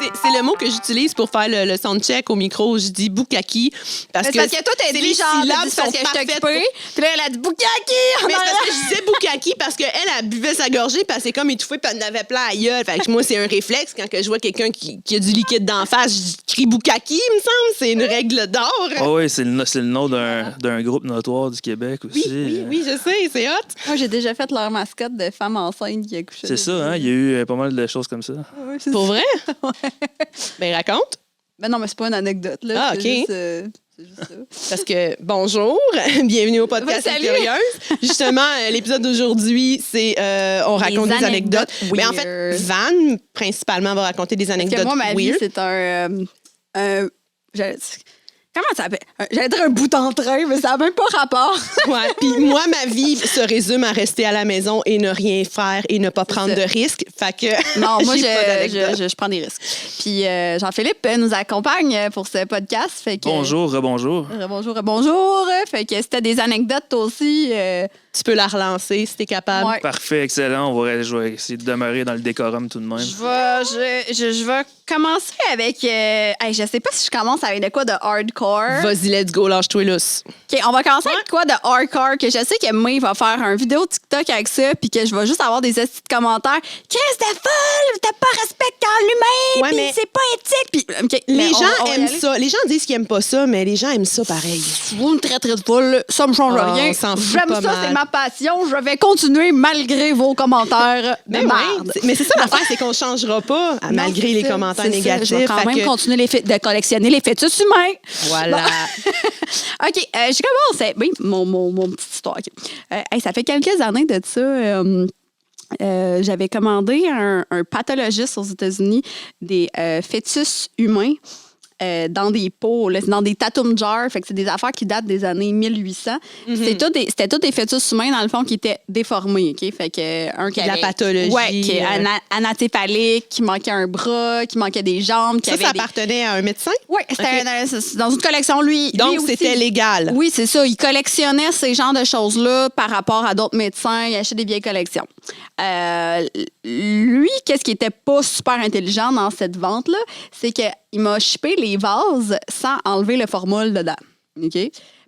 C'est le mot que j'utilise pour faire le soundcheck au micro. Je dis boukaki. Parce que toi, t'as dit genre, syllabes parce que je t'ai occupée. Puis là, elle a dit boukaki. Mais c'est parce que je disais boukaki parce qu'elle, elle buvait sa gorgée puis elle s'est comme étouffée puis elle en avait plein à gueule. Fait que moi, c'est un réflexe. Quand que je vois quelqu'un qui a du liquide d'en face, je crie boukaki, il me semble. C'est une règle d'or. Oh oui, c'est le nom d'un groupe notoire du Québec aussi. Oui, je sais, c'est hot. Moi, j'ai déjà fait leur mascotte de femme enceinte qui a couché. C'est ça, hein? Il y a eu pas mal de choses comme ça. Ouais, c'est Pour ça. vrai? Ben, raconte. Ben non, mais c'est pas une anecdote, là. Ah, c'est OK. C'est juste ça. Parce que, bonjour, bienvenue au podcast Ouais, Les salut. Curieuses. Justement, l'épisode d'aujourd'hui, c'est on raconte des anecdotes. anecdotes Mais en fait, weird. Van, principalement, va raconter des Parce anecdotes que moi, ma vie, weird. c'est comment ça s'appelle? J'allais dire un bout en train, mais ça n'a même pas rapport. Ouais. Puis moi, ma vie se résume à rester à la maison et ne rien faire et ne pas prendre ça. de risques. Fait que Non, moi, j'ai pas d'anecdote. je prends des risques. Puis Jean-Philippe nous accompagne pour ce podcast. Fait que, Bonjour, rebonjour. Bonjour. Fait que c'était des anecdotes aussi. Tu peux la relancer si t'es capable. Ouais. Parfait, excellent. Je vais essayer de demeurer dans le décorum tout de même. Je vais commencer avec... je sais pas si je commence avec de quoi de hardcore. Vas-y, let's go, lâche-toi lousse. OK, on va commencer avec quoi de hardcore, que je sais que May va faire un vidéo TikTok avec ça, puis que je vais juste avoir des petits commentaires. Qu'est-ce que folle! T'as pas respect en l'humain, Ouais, puis mais- c'est pas éthique. Puis, OK, Les mais gens on va y aiment aller. ça. Les gens disent qu'ils aiment pas ça, mais les gens aiment ça pareil. Vous me traiterez de folle, ça me change Oh, rien. on s'en fout J'aime pas ça, mal. c'est ma passion. Je vais continuer malgré vos commentaires de Ben merde. ouais. Mais c'est ça l'affaire, c'est qu'on changera pas malgré Non, les c'est ça, commentaires c'est ça. négatifs. Je vais quand Fait même que- continuer de collectionner les fœtus humains. Voilà. OK, je commence. Oui, mon petite histoire. OK. Ça fait quelques années de ça. J'avais commandé un pathologiste aux États-Unis des fœtus humains dans des pots, là, dans des tatum jars. Fait que c'est des affaires qui datent des années 1800. C'était tous des fœtus humains, dans le fond, qui étaient déformés. OK? Fait que, un qui De la avait... pathologie, Ouais, qui est anacéphalique, qui manquait un bras, qui manquait des jambes. Qui Ça avait des... appartenait à un médecin? Oui, c'était dans une collection, lui. Donc, lui aussi. c'était légal. Oui, c'est ça. Il collectionnait ces genres de choses-là par rapport à d'autres médecins. Il achetait des vieilles collections. Lui, qu'est-ce qui était pas super intelligent dans cette vente-là, c'est qu'il m'a shippé les vases sans enlever le formol dedans. OK?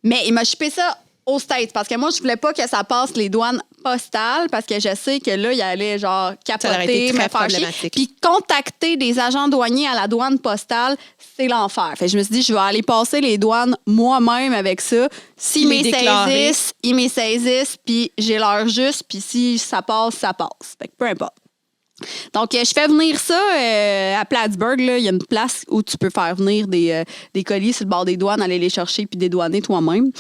Mais il m'a shippé ça aux States parce que moi, je voulais pas que ça passe les douanes postales parce que je sais que là, il allait genre Ça aurait été capoter, très me faire chier. problématique. Puis contacter des agents douaniers à la douane postale, c'est l'enfer. Fait que je me suis dit, je vais aller passer les douanes moi-même avec ça. S'ils Les déclarer. ils me saisissent, puis j'ai l'heure juste, puis si ça passe, ça passe. Fait que peu importe. Donc, je fais venir ça à Plattsburgh. Là. Il y a une place où tu peux faire venir des colis sur le bord des douanes, aller les chercher puis dédouaner toi-même.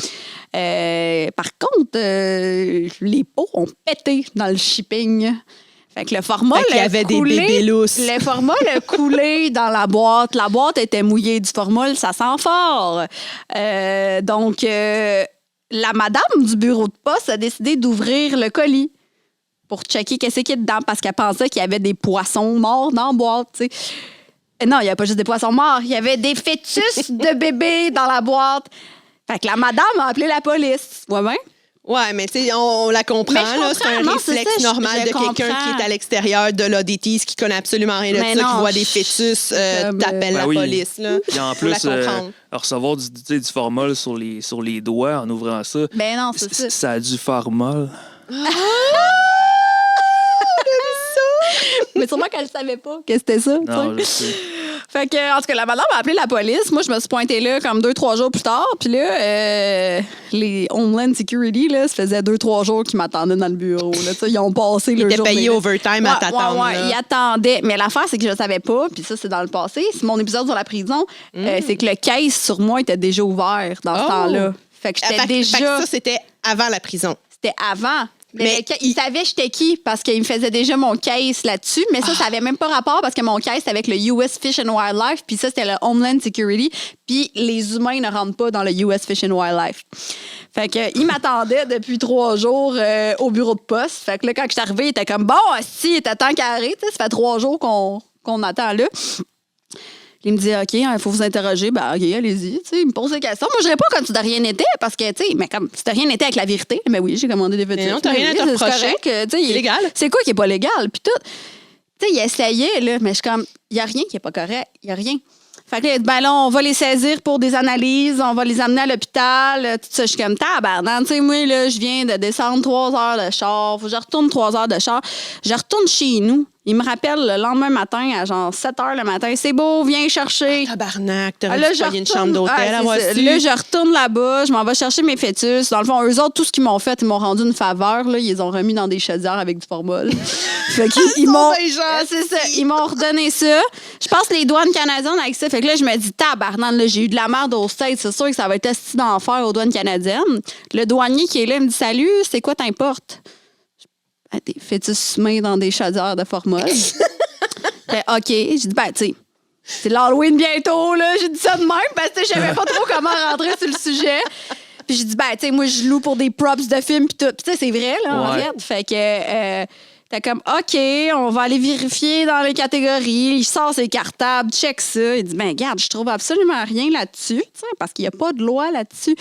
Par contre, les pots ont pété dans le shipping. Fait que le format Fait qu'il y avait des bébés lousses. Le format a coulé dans la boîte. La boîte était mouillée du formol, ça sent fort. Donc, la madame du bureau de poste a décidé d'ouvrir le colis pour checker qu'est-ce qu'il y a dedans parce qu'elle pensait qu'il y avait des poissons morts dans la boîte, tu sais. Non, il n'y avait pas juste des poissons morts, il y avait des fœtus de bébés dans la boîte. Fait que la madame a appelé la police. Ouais, ben. Ouais, mais tu sais, on la comprend. Mais je là. C'est un comprends, non, c'est réflexe ça, normal je de quelqu'un comprends. qui est à l'extérieur de l'ODTs, qui connaît absolument rien de Mais ça, non, qui voit des fœtus, comme, t'appelles Ben la oui. police. Là. Puis en Faut la plus, comprendre. recevoir du formol sur les doigts en ouvrant ça, Ben non, c'est ça. ça a dû faire mal. Mais sûrement qu'elle ne savait pas que c'était ça. tu Non, sais. je sais. Fait que, en tout cas, la madame a appelé la police. Moi, je me suis pointée là comme 2-3 jours plus tard. Puis là, les Homeland Security, là, ça faisait 2-3 jours qu'ils m'attendaient dans le bureau. Là. Tu sais, ils ont passé le Ils étaient journée. payés là. overtime à t'attendre. Ouais, là. ils attendaient. Mais l'affaire, c'est que je ne savais pas, puis ça, c'est dans le passé. C'est mon épisode sur la prison. C'est que le case sur moi était déjà ouvert dans ce Oh. temps-là. Fait que j'étais Fait que déjà... ça, c'était avant la prison. C'était avant. Mais Mais il savait j'étais qui parce qu'il me faisait déjà mon case là-dessus. Mais ça n'avait même pas rapport parce que mon case, c'était avec le US Fish and Wildlife. Puis ça, c'était le Homeland Security. Puis les humains ne rentrent pas dans le US Fish and Wildlife. Fait que, il m'attendait depuis 3 jours au bureau de poste. Fait que là, quand je suis arrivée, il était comme, bon, si, il était temps carré. Ça fait 3 jours qu'on attend là. Il me dit, OK, il faut vous interroger. Ben, OK, allez-y. Tu sais, il me pose des questions. Moi, je réponds comme si de rien n'était parce que, tu sais, mais comme si de rien n'était avec la vérité. Mais oui, j'ai commandé des fœtus. Mais non, t'as Mais rien à oui, te c'est reprocher. correct, tu sais, C'est légal. C'est quoi qui est pas légal? Puis tout. Tu sais, il essayait, là, mais je suis comme, il n'y a rien qui n'est pas correct. Il n'y a rien. Fait que là, ben là, on va les saisir pour des analyses, on va les amener à l'hôpital, tout ça. Je suis comme, tabarnak, tu sais, moi, là, je viens de descendre 3 heures de char, faut que je retourne 3 heures de char. Je retourne chez nous. Il me rappelle le lendemain matin, à genre 7 heures le matin, c'est beau, viens chercher. Tabarnak, t'aurais Là, dû je payer une retourne- chambre d'hôtel. avoir su. Là, je retourne là-bas, je m'en vais chercher mes fœtus. Dans le fond, eux autres, tout ce qu'ils m'ont fait, ils m'ont rendu une faveur. Là, ils les ont remis dans des chaudières avec du formol. Fait qu'ils ils m'ont... bien gentils. C'est ça, ils m'ont redonné ça. Je passe les douanes canadiennes avec ça. Fait que là, je me dis, tabarnak, là, j'ai eu de la merde au States. C'est sûr que ça va être esti d'enfer aux douanes canadiennes. Le douanier qui est là, il me dit, salut, c'est quoi t'importes? Des fœtus humains dans des chaudières de formol. Fait, OK. J'ai dit, ben, tu sais, c'est l'Halloween bientôt, là. J'ai dit ça de même parce que je savais pas trop comment rentrer sur le sujet. Puis j'ai dit, ben, tu sais, moi, je loue pour des props de films puis tout. Puis tu sais, c'est vrai, là, en Ouais. fait. Fait que t'es comme, OK, on va aller vérifier dans les catégories. Il sort ses cartables, check ça. Il dit, ben, regarde, je trouve absolument rien là-dessus, tu sais, parce qu'il n'y a pas de loi là-dessus.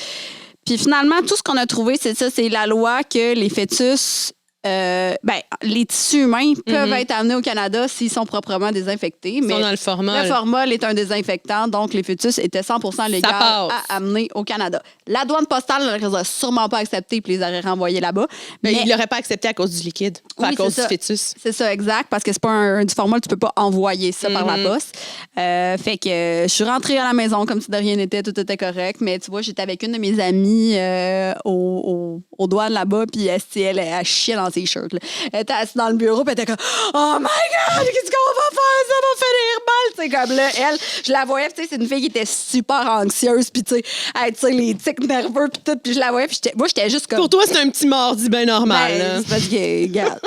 Puis finalement, tout ce qu'on a trouvé, c'est ça, c'est la loi que les fœtus... les tissus humains peuvent être amenés au Canada s'ils sont proprement désinfectés. Ils Mais sont dans le formol. le formol est un désinfectant, donc les fœtus étaient 100% légaux passe. à amener au Canada. La douane postale ne les aurait sûrement pas acceptés et les aurait renvoyés là-bas. Mais Mais il l'aurait pas accepté à cause du liquide, pas Oui, à cause c'est du ça. fœtus. c'est ça, exact, parce que c'est pas du formol, tu peux pas envoyer ça par la poste. Fait que je suis rentrée à la maison comme si de rien n'était, tout était correct. Mais tu vois, j'étais avec une de mes amies aux douanes là-bas, puis elle chiait dans ses shirts. Là. Elle était assise dans le bureau, puis elle était comme « Oh my God, qu'est-ce qu'on va faire? Ça va finir mal! » Tu sais, comme là, elle, je la voyais, tu sais, c'est une fille qui était super anxieuse, puis tu sais, les tics nerveux, puis tout, puis je la voyais, puis moi, j'étais juste comme... Pour toi, c'est un petit mardi bien normal. Ben, là. c'est parce que, regarde,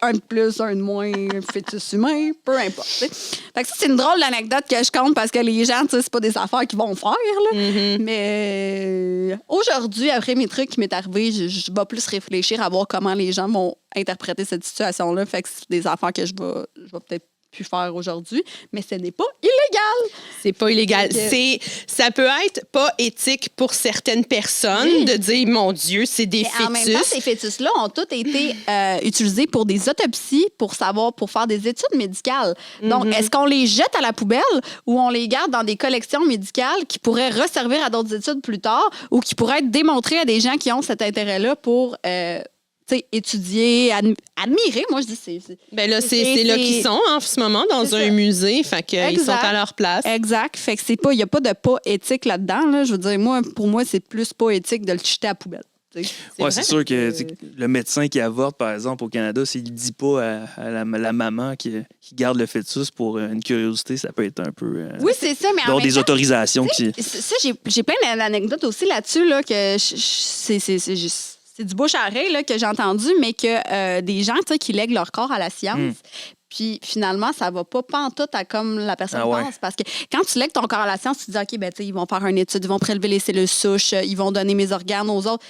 un de plus, un de moins, fœtus humain, peu importe. T'sais. Fait que ça, c'est une drôle d'anecdote que je compte parce que les gens, c'est pas des affaires qu'ils vont faire. Là. Mais aujourd'hui, après mes trucs qui m'est arrivé, je vais plus réfléchir à voir comment les gens vont interpréter cette situation-là. Fait que c'est des affaires que je vais peut-être plus faire aujourd'hui, mais ce n'est pas illégal. C'est pas illégal. Donc, Ça peut être pas éthique pour certaines personnes de dire, mon Dieu, c'est des Mais en même temps, fœtus. ces fœtus-là ont tous été utilisés pour des autopsies, pour faire des études médicales. Donc, est-ce qu'on les jette à la poubelle ou on les garde dans des collections médicales qui pourraient resservir à d'autres études plus tard ou qui pourraient être démontrées à des gens qui ont cet intérêt-là pour étudier, admirer? Moi, je dis c'est Ben là, c'est là qu'ils sont en ce moment, dans C'est un ça. musée. Fait qu'ils sont à leur place. Exact. Fait que il n'y a pas de pas éthique là-dedans. Là. Je veux dire, pour moi, c'est plus pas éthique de le jeter à la poubelle. Ouais, vrai c'est sûr que le médecin qui avorte, par exemple, au Canada, s'il ne dit pas à la maman qui garde le fœtus pour une curiosité, ça peut être un peu. Oui, c'est ça, mais en Dans même des temps, autorisations. ça, j'ai plein d'anecdotes aussi là-dessus, là, que c'est du bouche à oreille là, que j'ai entendu, mais que des gens qui lèguent leur corps à la science. Puis finalement, ça va pas pantoute à comme la personne pense. Parce que quand tu lègues ton corps à la science, tu te dis, OK, ben, ils vont faire une étude, ils vont prélever les cellules souches, ils vont donner mes organes aux autres.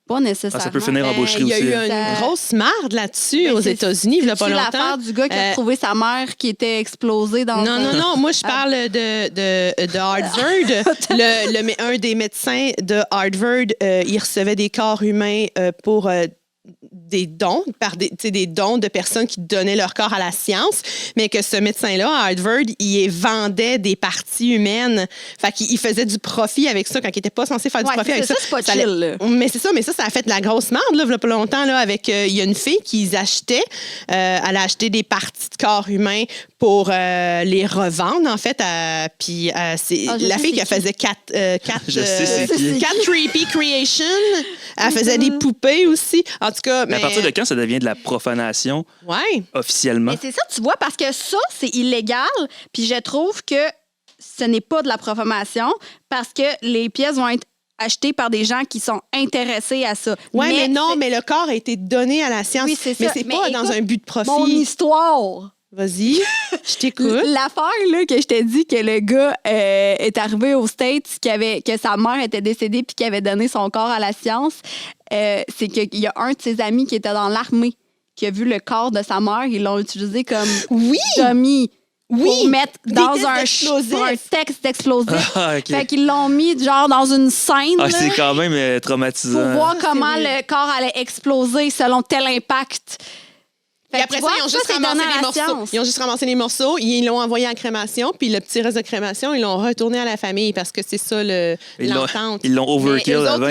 Pas nécessairement. Ça peut finir en boucherie Il y a aussi. eu une grosse marde là-dessus aux États-unis, il y a pas C'est longtemps. l'affaire du gars qui a trouvé sa mère qui était explosée dans Non. Moi, je parle de Harvard. Un des médecins de Harvard, il recevait des corps humains pour des dons, des dons de personnes qui donnaient leur corps à la science, mais que ce médecin-là, à Harvard, il vendait des parties humaines. Fait qu'il faisait du profit avec ça quand il n'était pas censé faire du profit avec ça. C'est pas chill, là. Mais c'est ça, ça a fait de la grosse merde, là, il y a pas longtemps, là, avec, il y a une fille qu'ils achetaient, elle a acheté des parties de corps humains pour les revendre, en fait, puis c'est la fille qui faisait quatre Je sais c'est qui. 3P Creation, elle faisait des poupées aussi. En tout cas, Mais à partir de quand ça devient de la profanation ouais. officiellement? Mais c'est ça, tu vois, parce que ça, c'est illégal. Puis je trouve que ce n'est pas de la profanation parce que les pièces vont être achetées par des gens qui sont intéressés à ça. Oui, mais non, mais le corps a été donné à la science. Oui, c'est mais ça. c'est Mais pas écoute, dans un but de profit. mon histoire. Vas-y, je t'écoute. L'affaire là, que je t'ai dit que le gars est arrivé aux States, que sa mère était décédée puis qu'il avait donné son corps à la science, c'est qu'il y a un de ses amis qui était dans l'armée qui a vu le corps de sa mère. Ils l'ont utilisé comme dummy. Pour mettre dans un texte d'explosif. Ah, OK. Fait qu'ils l'ont mis genre dans une scène Ah, là, c'est quand même traumatisant. pour voir comment le corps allait exploser selon tel impact. Puis après ça, ils ont juste ramassé les morceaux. Ils ont juste ramassé les morceaux, ils l'ont envoyé en crémation, puis le petit reste de crémation, ils l'ont retourné à la famille parce que c'est ça l'entente. Ils l'ont overkill avant.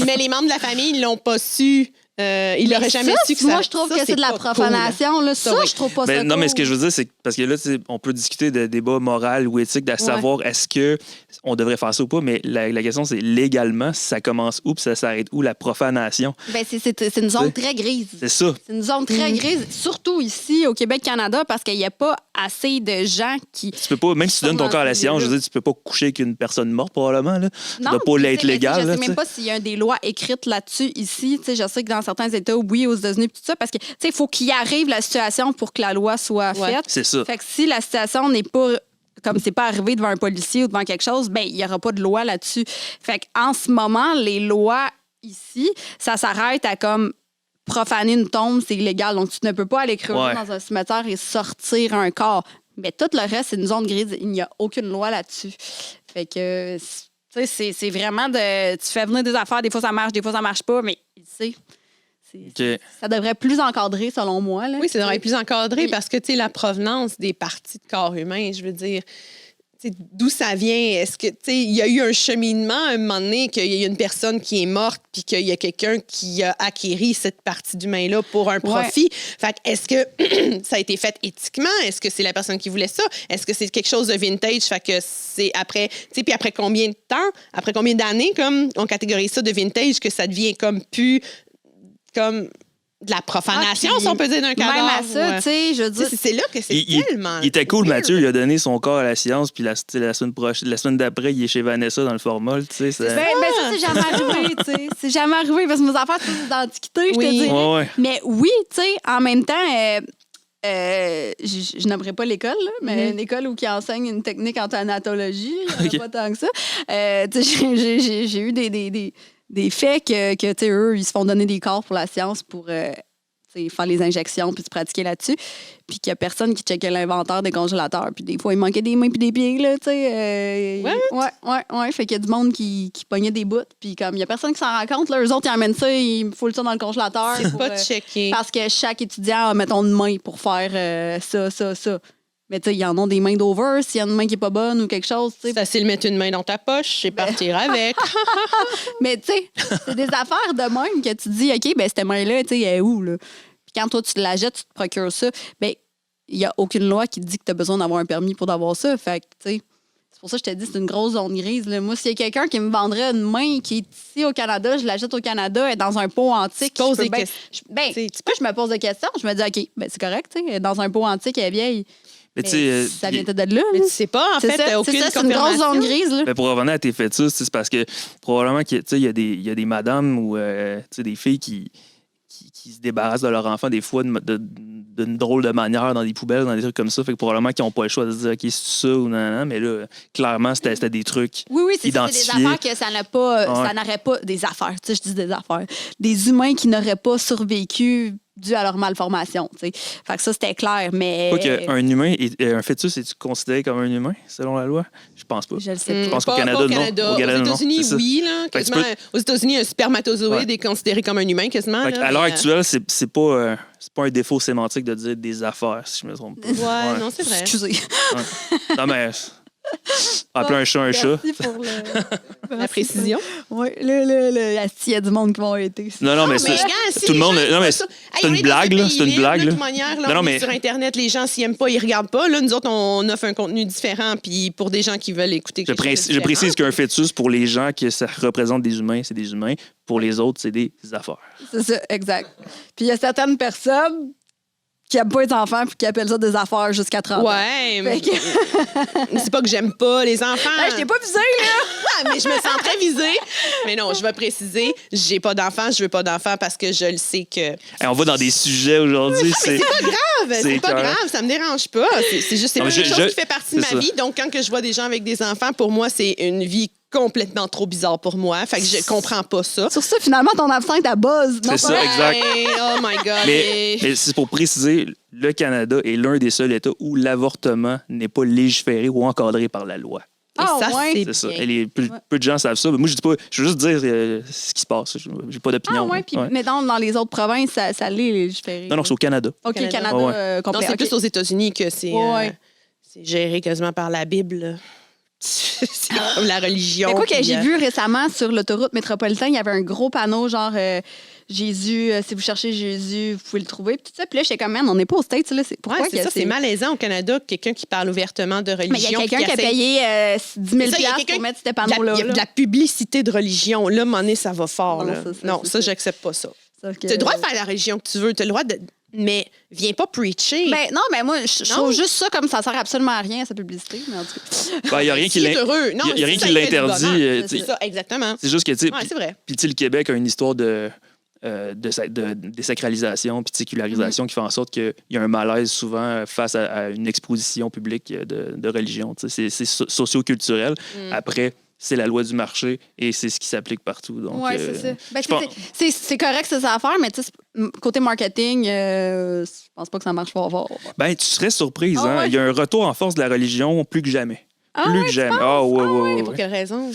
Mais les membres de la famille, ils l'ont pas su. Il n'aurait jamais su que ça. Moi, je trouve que c'est de la profanation. Cool. Ça, je trouve pas ça. Non, cool. mais ce que je veux dire, c'est parce que là, on peut discuter de débats moraux ou éthiques, de savoir est-ce que on devrait faire ça ou pas, mais la question, c'est légalement, ça commence où puis ça s'arrête où, la profanation? Ben, c'est une zone très grise. C'est ça. C'est une zone très grise, surtout ici, au Québec-Canada, parce qu'il n'y a pas assez de gens qui. Tu peux pas, même si tu donnes ton corps à la science, je veux dire, tu peux pas coucher avec une personne morte, probablement. Là. Non, ça doit pas l'être légal. Je sais même pas s'il y a des lois écrites là-dessus ici. T'sais, je sais que dans certains États, oui, aux États-Unis, tout ça, parce que il faut qu'il arrive la situation pour que la loi soit faite. C'est ça. Fait que si la situation n'est pas comme c'est pas arrivé devant un policier ou devant quelque chose, ben il y aura pas de loi là-dessus. Fait qu'en ce moment, les lois ici, ça s'arrête à comme profaner une tombe, c'est illégal. Donc tu ne peux pas aller creuser dans un cimetière et sortir un corps. Mais tout le reste, c'est une zone grise. Il n'y a aucune loi là-dessus. Fait que c'est vraiment de. Tu fais venir des affaires, des fois ça marche pas, mais ici. Ça devrait être plus encadré, selon moi. Là, oui, ça devrait être plus encadré parce que, tu sais, la provenance des parties de corps humain, je veux dire, d'où ça vient? Est-ce que, tu sais, il y a eu un cheminement à un moment donné qu'il y a une personne qui est morte puis qu'il y a quelqu'un qui a acquéri cette partie d'humain-là pour un profit? Fait que est-ce que ça a été fait éthiquement? Est-ce que c'est la personne qui voulait ça? Est-ce que c'est quelque chose de vintage? Fait que c'est après, tu sais, puis après combien de temps, après combien d'années, comme on catégorise ça de vintage, que ça devient comme plus comme de la profanation, si on peut dire, d'un cadavre. Même à ça, tu sais, je veux dire... C'est là que c'est tellement... Il était cool, Mathieu. Il a donné son corps à la science, puis la semaine d'après, il est chez Vanessa dans le formol, tu sais. Ça, c'est jamais arrivé, tu sais. C'est jamais arrivé, parce que mes affaires, c'est d'antiquité, je te dis. Ouais. Mais oui, tu sais, en même temps... je n'aimerais pas l'école, là, mais une école où qui enseigne une technique en thanatologie, il n'y en a pas tant que ça. J'ai eu des faits que tu sais, eux, ils se font donner des corps pour la science pour faire les injections puis se pratiquer là-dessus. Puis qu'il n'y a personne qui checkait l'inventaire des congélateurs. Puis des fois, il manquait des mains puis des pieds, là, tu sais. Ouais. Fait qu'il y a du monde qui pognait des bouts. Puis comme il n'y a personne qui s'en rend compte, là, eux autres, ils emmènent ça, ils foulent ça dans le congélateur. C'est pas checké. Parce que chaque étudiant a, mettons, une main pour faire ça. Mais tu sais, ils en ont des mains d'over. S'il y a une main qui n'est pas bonne ou quelque chose, tu sais. C'est facile de mettre une main dans ta poche et partir avec. Mais tu sais, c'est des affaires de même que tu dis, OK, ben cette main-là, tu sais, elle est où, là? Puis quand toi, tu la jettes, tu te procures ça, ben il n'y a aucune loi qui te dit que tu as besoin d'avoir un permis pour avoir ça. Fait que, tu sais, c'est pour ça que je te dis, c'est une grosse zone grise, là. Moi, s'il y a quelqu'un qui me vendrait une main qui est ici au Canada, je la jette au Canada, elle est dans un pot antique. Tu poses des questions. Je me pose des questions. Je me dis, OK, ben c'est correct, tu sais, elle est dans un pot antique, elle est vieille. Mais ça vient de là. Mais tu sais pas, en fait, ça, aucune c'est une grosse zone grise. Là. Mais pour revenir à tes fœtus, c'est parce que probablement qu'il y a des madames ou des filles qui se débarrassent de leur enfant des fois d'une drôle de manière dans des poubelles, dans des trucs comme ça. Fait que probablement qu'ils n'ont pas le choix de se dire OK, c'est ça ou non. Mais là, clairement, c'était des trucs c'est identifiés. des affaires que ça n'aurait pas des affaires. Tu sais, je dis des affaires. Des humains qui n'auraient pas survécu dû à leur malformation. T'sais. Fait que ça, c'était clair, mais... Pas qu'un humain, un fœtus, est-tu considéré comme un humain, selon la loi? Je pense pas. Je le sais. Je pense qu'au Canada, non. Aux États-Unis, oui. Là, quasiment, aux États-Unis, un spermatozoïde est considéré comme un humain, quasiment. À l'heure actuelle, c'est pas un défaut sémantique de dire des affaires, si je me trompe pas. Ouais, non, c'est vrai. Excusez. Non, mais... Appeler un chat un chat. Merci pour la précision. Oui, il y a du monde qui vont aider. Non, mais tout le monde... Non, mais c'est une blague, là. C'est une blague, là. Non, mais sur Internet, les gens, s'ils n'aiment pas, ils regardent pas. Là, nous autres, on offre un contenu différent. Puis pour des gens qui veulent écouter quelque chose je précise qu'un fœtus, pour les gens que ça représente des humains, c'est des humains. Pour les autres, c'est des affaires. C'est ça, exact. Puis il y a certaines personnes qui n'aiment pas les enfants puis qui appellent ça des affaires jusqu'à 30 ans. Ouais, mais c'est pas que j'aime pas les enfants. Je t'ai pas visée, là! Mais je me sens très visée. Mais non, je vais préciser, j'ai pas d'enfants, je veux pas d'enfants parce que je le sais que... On va dans des sujets aujourd'hui. C'est pas grave, c'est pas grave, ça me dérange pas. C'est juste, c'est pas une chose qui fait partie de ma vie. Donc, quand que je vois des gens avec des enfants, pour moi, c'est une vie complètement trop bizarre pour moi. Fait que je comprends pas ça. Sur ça, finalement, ton absinthe à buzz. C'est ça, exact. Oh my God. Mais c'est pour préciser, le Canada est l'un des seuls États où l'avortement n'est pas légiféré ou encadré par la loi. Et ça, ouais. c'est C'est ça. bien. Peu de gens savent ça. Mais moi, je dis pas. Je veux juste dire ce qui se passe. J'ai pas d'opinion. ouais, là. puis Ouais. mais dans les autres provinces, ça l'est légiféré. Non, c'est au Canada. OK, Canada. Canada Ouais. complet. Non, c'est OK. plus aux États-Unis que Ouais. c'est géré quasiment par la Bible. là. C'est comme la religion. Mais quoi que puis, j'ai vu récemment sur l'autoroute métropolitaine, il y avait un gros panneau genre Jésus, si vous cherchez Jésus, vous pouvez le trouver. Puis tout ça. Puis là, j'étais comme, man, on n'est pas aux States. Là. Pourquoi Ouais, c'est ça, c'est malaisant au Canada, quelqu'un qui parle ouvertement de religion. Mais il y a quelqu'un qui a essaie- payé 10 000 C'est ça, il y a $ quelqu'un pour mettre ce Il y a panneau-là. il y a de la publicité de religion. Là, à un moment donné, ça va fort. Non, là. ça, Non, c'est ça, ça. j'accepte pas ça. Sauf que- Tu as le droit de faire la religion que tu veux. Tu as le droit de. Mais viens pas preacher. Ben, non, mais moi, je Non. trouve juste ça comme ça sert absolument à rien, sa publicité. Mais en tout cas. Il n'y a rien qui S'il est heureux. Non, y a rien si ça qui lui fait du l'interdit, bonheur. tu sais. C'est ça, exactement. C'est juste que, tu sais, Ouais, c'est vrai. puis tu sais, le Québec a une histoire de désacralisation puis de sécularisation qui fait en sorte qu'il y a un malaise souvent face à une exposition publique de religion. Tu sais, c'est socio-culturel. Après, c'est la loi du marché et c'est ce qui s'applique partout. Donc, Oui, c'est ça. Ben, je pense- c'est correct, c'est ça à faire, mais tu sais, côté marketing, je pense pas que ça marche fort. Ben, tu serais surprise. Ah hein? ouais? Il y a un retour en force de la religion plus que jamais. Ah Plus ouais, que tu jamais. penses? Ah, ouais, Ah ouais, Mais ouais, pour ouais. quelle raison?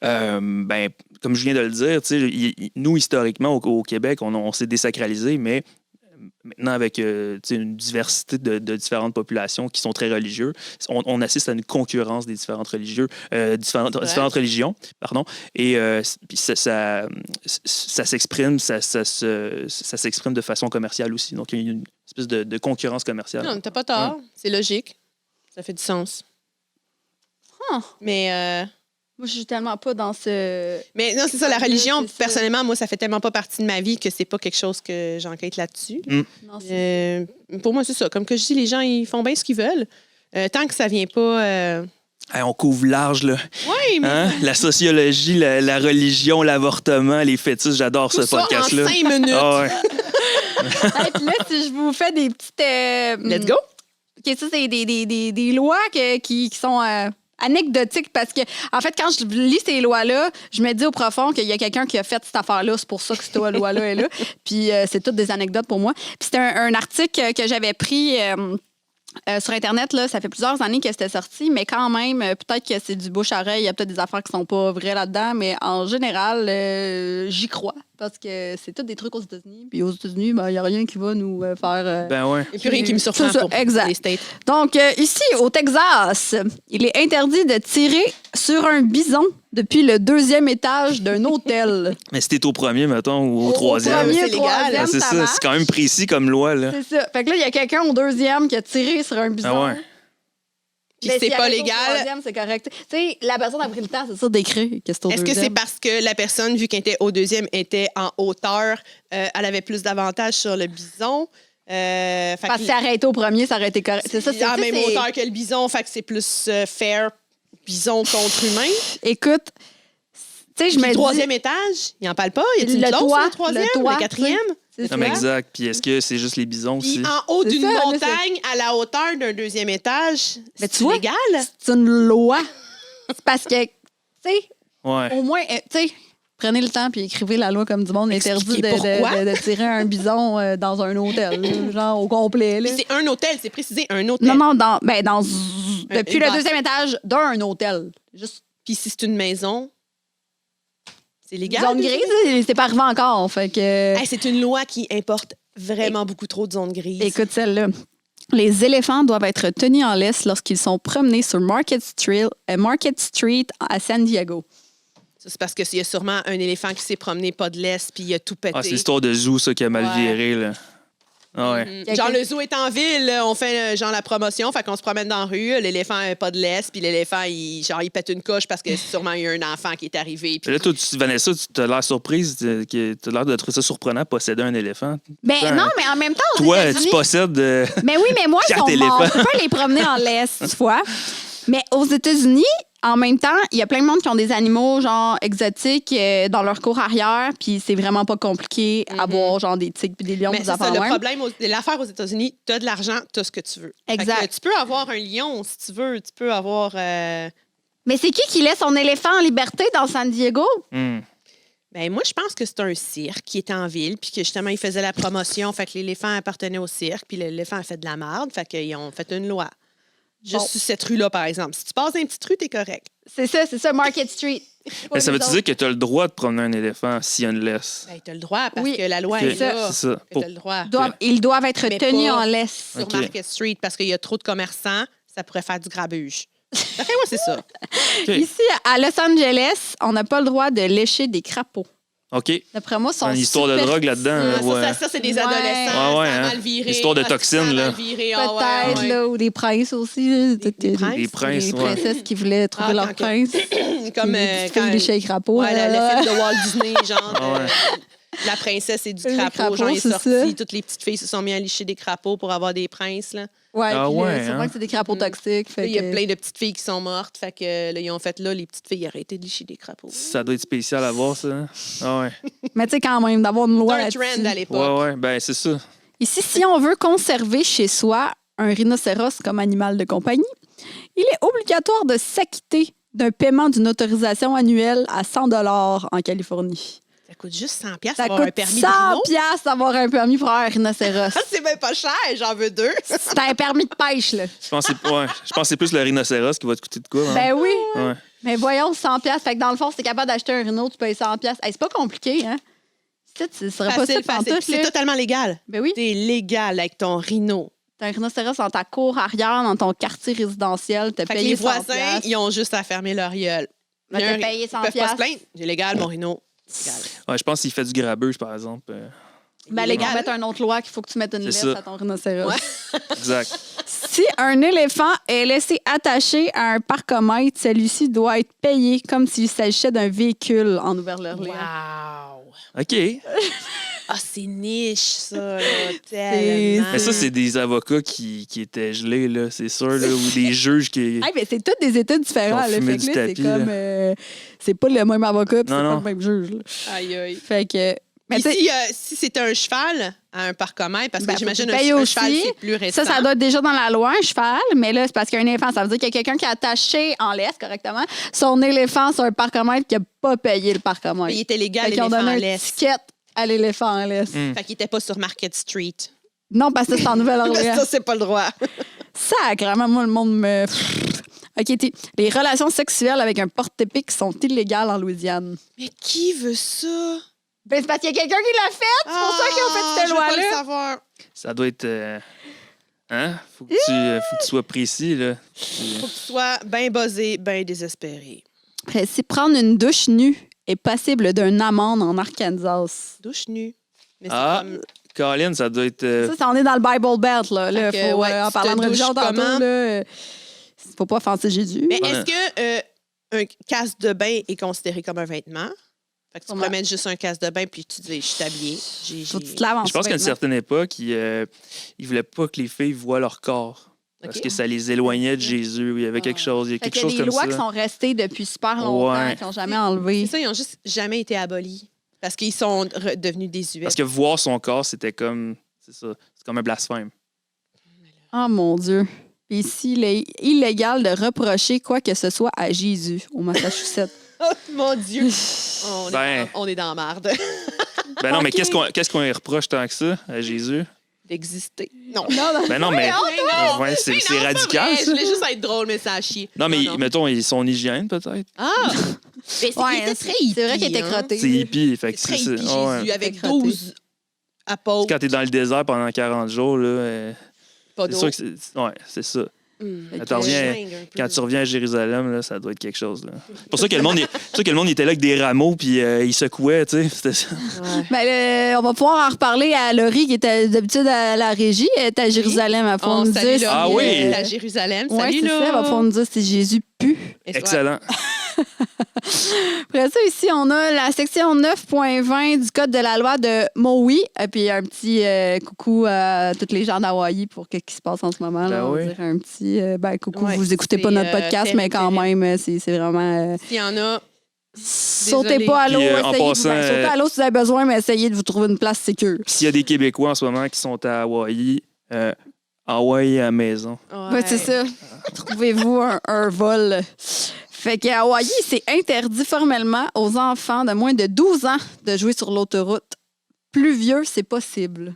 Ben, comme je viens de le dire, tu sais, nous, historiquement, au Québec, on s'est désacralisé, mais maintenant, avec tu sais, une diversité de différentes populations qui sont très religieuses, on assiste à une concurrence des différentes différentes religions. Pardon, et puis ça s'exprime ça s'exprime de façon commerciale aussi. Donc, il y a une espèce de concurrence commerciale. Non, t'as pas tort. C'est logique. Ça fait du sens. Ah. Mais Moi, je suis tellement pas dans ce. Mais non, c'est ça, la Ouais, religion, c'est ça. personnellement, moi, ça fait tellement pas partie de ma vie que c'est pas quelque chose que j'enquête là-dessus. Non, c'est- Pour moi, c'est ça. Comme que je dis, les gens, ils font bien ce qu'ils veulent. Tant que ça vient pas... Hey, on couvre large, là. Oui, mais Hein? La sociologie, la religion, l'avortement, les fêtisses, j'adore tout ce ça en podcast-là. 5 minutes. Ah ouais. Hey, puis là, si je vous fais des petites. Let's go. OK, ça, c'est des lois qui sont anecdotiques parce que, en fait, quand je lis ces lois-là, je me dis au profond qu'il y a quelqu'un qui a fait cette affaire-là. C'est pour ça que cette loi-là est là. Puis c'est toutes des anecdotes pour moi. Puis c'était un article que j'avais pris. Sur Internet, là, ça fait plusieurs années que c'était sorti, mais quand même, peut-être que c'est du bouche-à-oreille. Il y a peut-être des affaires qui sont pas vraies là-dedans, mais en général, j'y crois parce que c'est tout des trucs aux États-Unis. Puis aux États-Unis, il n'y a rien qui va nous faire. Ben ouais. Il n'y a plus rien qui me surprend C'est ça, pour exact. les States. Donc, ici, au Texas, il est interdit de tirer sur un bison depuis le 2e étage d'un hôtel. Mais si t'es au premier, mettons, ou au Au troisième. premier, c'est légal. troisième, Ah, c'est ça ça, marche. c'est quand même précis comme loi, là. C'est ça. Fait que là, il y a quelqu'un au 2e qui a tiré sur un bison. Ah ouais. Puis Mais c'est s'il pas arrête au légal. 3e, c'est correct. Tu sais, la personne a pris le temps, c'est ça, d'écrire que c'est au Est-ce que 2e. c'est parce que la personne, vu qu'elle était au 2e, était en hauteur, elle avait plus d'avantages sur le bison? Fait Parce que- que si arrêté au premier, ça aurait été correct. C'est ça, il est en tu sais, même c'est- hauteur que le bison, fait que c'est plus fair bison contre humain. Écoute, tu sais, je Puis me le dis... 3e étage, il en parle pas. Il y a une Le clause toit, sur le 3e, le toit, le 4e? c'est Non, mais ça. exact. Puis est-ce que c'est juste les bisons aussi? Puis en haut C'est d'une ça, là, montagne, à la hauteur d'un 2e étage, Mais tu c'est vois, légal? C'est une loi. C'est parce que, tu sais, Ouais. au moins, tu sais, prenez le temps puis écrivez la loi comme du monde. Interdit Expliquez pourquoi. de tirer un bison dans un hôtel, là, genre au complet. Là. Puis c'est un hôtel, c'est précisé, un hôtel. Non, depuis une le base. 2e étage d'un hôtel. Juste Puis si c'est une maison, c'est légal? zone grise, là, c'est pas arrivé encore. Fait que, Hey, c'est une loi qui importe vraiment beaucoup trop de zones grises. écoute celle-là. Les éléphants doivent être tenus en laisse lorsqu'ils sont promenés sur Market Street à San Diego. Ça, c'est parce qu'il y a sûrement un éléphant qui s'est promené pas de laisse puis il a tout pété. Ah, c'est l'histoire de zoo, ça, qui a mal Ouais. viré, là. Ah ouais. Genre, le zoo est en ville, là, on fait genre la promotion, fait qu'on se promène dans la rue, l'éléphant n'a pas de laisse, puis l'éléphant, il pète une coche parce que sûrement il y a un enfant qui est arrivé. Puis Là, toi, Vanessa, tu as l'air surprise, tu as l'air de trouver ça surprenant, posséder un éléphant. Ben Ben, non, mais en même temps, aux Toi, États-Unis- tu possèdes. Mais oui, mais moi, ils 4 sont morts. éléphants. Tu peux les promener en laisse, tu vois. Mais aux États-Unis, en même temps, il y a plein de monde qui ont des animaux, genre, exotiques dans leur cour arrière, puis c'est vraiment pas compliqué à voir, genre, des tigres puis des lions, mais des c'est ça, affaires le de même. problème, l'affaire aux États-Unis, tu as de l'argent, tu as ce que tu veux. Fait Exact. que tu peux avoir un lion si tu veux, tu peux avoir. Mais c'est qui laisse son éléphant en liberté dans San Diego? Hmm. Ben, moi, je pense que c'est un cirque qui était en ville, puis que justement, il faisait la promotion, fait que l'éléphant appartenait au cirque, puis l'éléphant a fait de la merde, fait qu'ils ont fait une loi. Juste Bon. sur cette rue-là, par exemple. Si tu passes dans une petite rue, t'es correct. C'est ça, Market Street. Mais ça veut-tu dire que tu as le droit de promener un éléphant s'il y a une laisse? Ben, tu as le droit parce Oui. que la loi Ok, est là. c'est ça. Tu as le droit. Ils doivent être Mais tenus pas en laisse. Sur Ok. Market Street parce qu'il y a trop de commerçants, ça pourrait faire du grabuge. D'après moi, c'est ça. OK. Ici, à Los Angeles, on n'a pas le droit de lécher des crapauds. OK. D'après moi, sont Une histoire de super drogue là-dedans. Ça, ouais. ça, c'est des Ouais. adolescents. Ouais, ça a hein. mal viré. Histoire de Ça a toxines, là. mal viré. Ah, ouais, Peut-être, ouais. là, ou des princes aussi. Des princes? Les princes, Les ouais. princesses qui voulaient trouver Ah, leur quand- prince. Comme les quand filles léchaient les crapauds. ouais, là. le film de Walt Disney, genre. Ah ouais. La princesse et du Le crapaud. crapaud, Genre, il est c'est sorti. ça. Toutes les petites filles se sont mis à licher des crapauds pour avoir des princes. Là. Ouais, Ah puis là, ouais, sûrement hein? que c'est des crapauds toxiques. Fait Là, il y a que- plein de petites filles qui sont mortes. Fait que là, ils ont fait là, les petites filles arrêtez de licher des crapauds. Ça doit être spécial à voir, ça. hein? Ah ouais. Mais tu sais, quand même, d'avoir une C'est loi un là-dessus. trend à l'époque. Ouais. Ben, c'est ça. Ici, si on veut conserver chez soi un rhinocéros comme animal de compagnie, il est obligatoire de s'acquitter d'un paiement d'une autorisation annuelle à 100 $ en Californie. Ça coûte juste 100$ pour Ça avoir un coûte permis 100 de rhino. piastres d'avoir un permis pour avoir un rhinocéros. C'est même pas cher, j'en veux 2. C'est un permis de pêche, là. Je pense que c'est plus le rhinocéros qui va te coûter de quoi. Hein? Ben oui. Ouais. Mais voyons, 100 piastres. Fait que dans le fond, si t'es capable d'acheter un rhino, tu payes 100 piastres. Hey, c'est pas compliqué, hein? Ce serait pas ça Facile, facile. pantoute, C'est là. totalement légal. Ben oui. C'est légal avec ton rhino. T'as un rhinocéros dans ta cour arrière, dans ton quartier résidentiel. T'as Fait que payé les 100 voisins, piastres. ils ont juste à fermer leur gueule. Ben, t'as payé 100 Ils peuvent pas se piastres. plaindre. C'est légal, mon rhino. Légal. Ouais, je pense qu'il fait du grabuge, par exemple. Ben, les gars, mettre une autre loi qu'il faut que tu mettes une laisse C'est ça. à ton rhinocéros. Ouais. Exact. Si un éléphant est laissé attaché à un parcomètre, celui-ci doit être payé comme s'il s'agissait d'un véhicule en Ouvert-le-Orléans. Wow! OK. Ah, c'est niche, ça, là, tellement. Mais ça, c'est des avocats qui étaient gelés, là, c'est sûr, là, ou des juges qui. Hey, mais c'est tous des États différents. Ils ont Là, fumé fait que du là, c'est tapis, comme... c'est pas le même avocat puis Non, c'est pas non. le même juge. Là. Aïe, aïe. Fait que... Mais Puis tu sais, si c'était un cheval à un parcomètre, parce que Ben, j'imagine faut que tu payes un cheval, aussi. c'est plus récent. ça doit être déjà dans la loi, un cheval, mais là, c'est parce qu'il y a un éléphant. Ça veut dire qu'il y a quelqu'un qui a attaché en laisse, correctement, son éléphant sur un parcomètre qui n'a pas payé le parcomètre. Il était légal, Fait qu'ils ont l'éléphant donné en une laisse. étiquette à l'éléphant en laisse. Mm. Fait qu'il était pas sur Market Street. Non, parce que c'est en Nouvelle-Orléans. Ça, c'est pas le droit. Sacrément, moi, le monde me... OK, les relations sexuelles avec un porte-épic sont illégales en Louisiane. Mais qui veut ça? Ben, c'est parce qu'il y a quelqu'un qui l'a fait. C'est pour ça qu'ils ont fait cette je veux pas le loi-là. savoir. Ça doit être. Hein? Faut que tu sois précis, là. Faut que tu sois bien buzzé, bien désespéré. Après, si prendre une douche nue est passible d'une amende en Arkansas. Douche nue. Mais c'est Ah. comme... Colin, ça doit être. Ça, on est dans le Bible Belt, là. Là, Fait que, faut, ouais, en tu parlant te de religion douches tantôt, comment? là, faut pas offenser Jésus. Mais Ouais. est-ce que un casque de bain est considéré comme un vêtement? Fait que tu Sûrement. pourrais mettre juste un casque de bain puis tu dis, je suis habillée. Faut que tu te laves en Je pense qu'à une sous-vêtements. certaine époque, ils voulaient pas que les filles voient leur corps. Parce OK. que ça les éloignait de Jésus. Il y avait quelque chose. Il y a Fait quelque qu'il y a chose des comme lois ça. qui sont restées depuis super longtemps, Ouais. qui n'ont jamais enlevé. C'est ça, ils ont juste jamais été abolis. Parce qu'ils sont devenus désuets. Parce que voir son corps, c'était comme. C'est ça. C'est comme un blasphème. Oh mon Dieu. Puis ici, il est illégal de reprocher quoi que ce soit à Jésus au Massachusetts. Oh mon Dieu! Ben. On est dans la marde Ben non, mais Ok. qu'est-ce qu'on lui reproche tant que ça à Jésus? d'exister. Non. Ben non, mais. non! Ouais, c'est Mais non, pas radical, vrai. ça. Je voulais juste être drôle, mais ça a chier. Non, mais mettons, son hygiène, peut-être. Ah! Mais c'est Ouais, qu'il était très hippie. c'est vrai qu'il était hein. crotté. C'est hippie. Fait que C'est très c'est hippie, ça. Ouais. Jésus, avec Fait crotté. 12 apôtres. Quand t'es dans le désert pendant 40 jours, là, Pas c'est d'eau. sûr que c'est. Ouais, c'est ça. Fait Quand que tu reviens- jungle un peu. Quand tu reviens à Jérusalem, là, ça doit être quelque chose. Là. C'est pour ça que le monde, était là avec des rameaux puis il secouait, tu sais. C'était ça. Ouais. Ben, on va pouvoir en reparler à Laurie, qui était d'habitude à la régie. Elle est à Jérusalem. Elle va On nous salue dire. Ah Laurie, oui! elle est à Jérusalem. Ouais, Salut, c'est là! ça. Elle va pouvoir nous dire si Jésus pue. Et soit- Excellent. Après ça, ici, on a la section 9.20 du Code de la loi de Maui. Et puis, un petit coucou à tous les gens d'Hawaï pour ce qui se passe en ce moment. Là. Ben On va oui. dire un petit coucou. Ouais, vous écoutez pas c'est, notre podcast, mais quand terrible. même, c'est vraiment... S'il y en a, sautez Désolée. pas à l'eau. Puis, en essayez de vous- passant, sautez à l'eau si vous avez besoin, mais essayez de vous trouver une place sécure. Puis s'il y a des Québécois en ce moment qui sont à Hawaï, Hawaï à la maison. Ouais, c'est ça. Trouvez-vous un vol. Fait qu'à Hawaï, c'est interdit formellement aux enfants de moins de 12 ans de jouer sur l'autoroute. Plus vieux, c'est possible.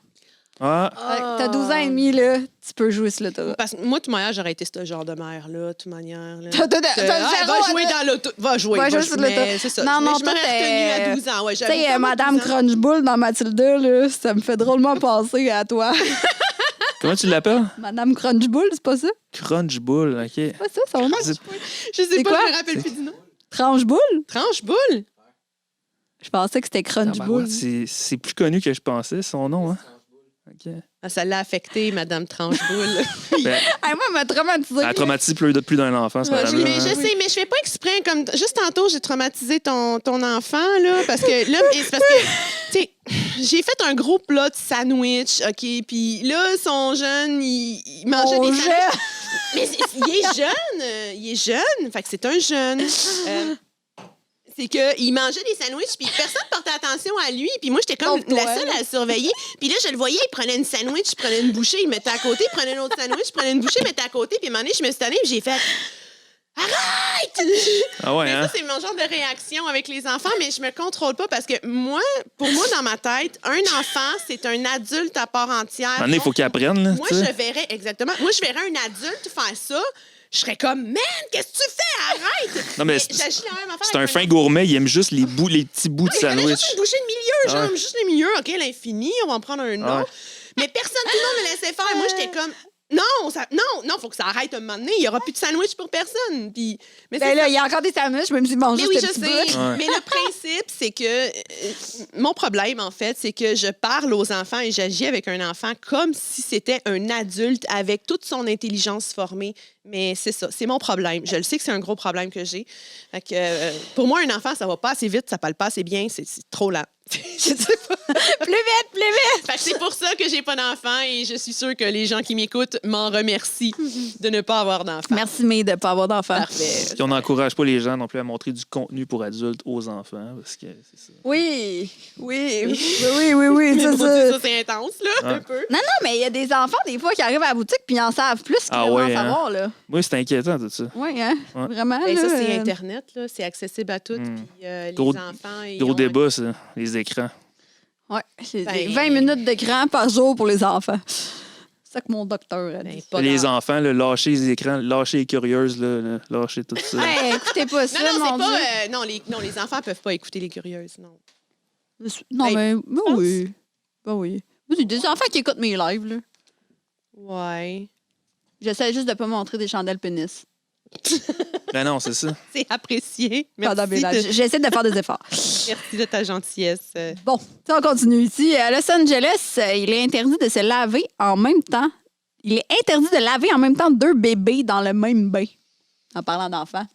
Ah, T'as 12 ans et demi, là, tu peux jouer sur l'autoroute. Parce que moi, de toute manière, j'aurais été ce genre de mère-là, de toute manière. Là. Va Va jouer dans l'auto. Va jouer sur mais l'auto. c'est ça. Non, non, je m'aurais toi, retenue à 12 ans. Ouais, Tu sais, Madame Crunchbull dans Mathilda, là, ça me fait drôlement penser à toi. comment tu l'appelles? Madame Crunchbull, c'est pas ça? Crunchbull, OK. C'est pas ça, son nom? Je sais C'est pas, quoi? je me rappelle plus du nom. Tranche-boule? Tranche-boule? Je pensais que c'était Crunchbull. C'est plus connu que je pensais, son nom. Hein? OK. Ah, ça l'a affecté, Madame Tranche-boule. Ben, Hey, moi, elle m'a traumatisée. elle a traumatisé plus d'un enfant, cette Ouais, madame-là. mais je hein. sais, mais je fais pas exprès. Comme juste tantôt, j'ai traumatisé ton enfant, là, parce que là, c'est parce que, tu sais, j'ai fait un gros plat de sandwich, OK, puis là, son jeune, il mangeait des sandwichs. Mais il est jeune, fait que c'est un jeune. C'est qu'il mangeait des sandwichs, puis personne ne portait attention à lui. Puis moi, j'étais comme Sauf toi, la seule à le surveiller. Puis là, je le voyais, il prenait une sandwich, il prenait une bouchée, il le mettait à côté, il prenait une autre sandwich, il prenait une bouchée, il mettait à côté. Puis à un moment donné, je me suis tannée, puis j'ai fait « Arrête! » Ah ouais, Mais hein? ça, c'est mon genre de réaction avec les enfants, mais je me contrôle pas parce que pour moi, dans ma tête, un enfant, c'est un adulte à part entière. Maintenant, il faut qu'il apprenne. Là, Moi, tu sais. je verrais, exactement. Moi, je verrais un adulte faire ça. Je serais comme, man, qu'est-ce que tu fais? Arrête! Non, mais j'agis la même affaire c'est un avec fin gourmet, il aime juste les petits bouts de il prenait sandwich. juste une bouchée de milieu, genre, Ouais. juste le milieu. OK, l'infini, on va en prendre un autre. Ouais. Mais personne, tout le monde me laissait faire. Moi, j'étais comme, non, faut que ça arrête un moment donné. Il n'y aura plus de sandwich pour personne. Puis, mais Ben là, il y a encore des sandwichs, je me suis mangé mais oui, ce je petit sais. bout. Ouais. Mais le principe, c'est que mon problème, en fait, c'est que je parle aux enfants et j'agis avec un enfant comme si c'était un adulte avec toute son intelligence formée. Mais c'est ça, c'est mon problème. Je le sais que c'est un gros problème que j'ai. Fait que, pour moi, un enfant, ça va pas assez vite, ça parle pas assez bien, c'est trop lent. Je sais pas. Plus vite, plus vite! Fait que c'est pour ça que j'ai pas d'enfant et je suis sûre que les gens qui m'écoutent m'en remercient de ne pas avoir d'enfant. Merci, mais de ne pas avoir d'enfant. Parfait. Puis on n'encourage pas les gens non plus à montrer du contenu pour adultes aux enfants, parce que c'est ça. Oui, c'est Ça, ça. c'est intense, là, Ouais. un peu. Non, mais il y a des enfants, des fois, qui arrivent à la boutique puis ils en savent plus qu'ils Ah devraient ouais, en hein? savoir, là. Moi, c'est inquiétant, tout ça. Oui, hein? Ouais. Vraiment, Ben, là. ça, c'est Internet, là. C'est accessible à toutes. Puis les Gros- enfants. ils Gros ont- débat, ça, les écrans. Ouais, c'est Ben- 20 minutes d'écran par jour pour les enfants. C'est ça que mon docteur a Ben, dit. pas Les grave. enfants, là, lâchez les écrans, lâchez les curieuses, là, lâchez tout ça. Hey, écoutez pas ça, Non, mon c'est Dieu. pas. Non, les enfants peuvent pas écouter les curieuses, non. Non, Hey, mais oui. Ben oui. Moi, j'ai des enfants qui écoutent mes lives, là. Ouais. J'essaie juste de pas montrer des chandelles pénis. Ben non, c'est ça. C'est apprécié. Pendant mes Merci lives. de, J'essaie de faire des efforts. merci de ta gentillesse. Bon, ça, on continue ici. À Los Angeles, il est interdit de se laver en même temps. Il est interdit de laver en même temps 2 bébés dans le même bain. En parlant d'enfants.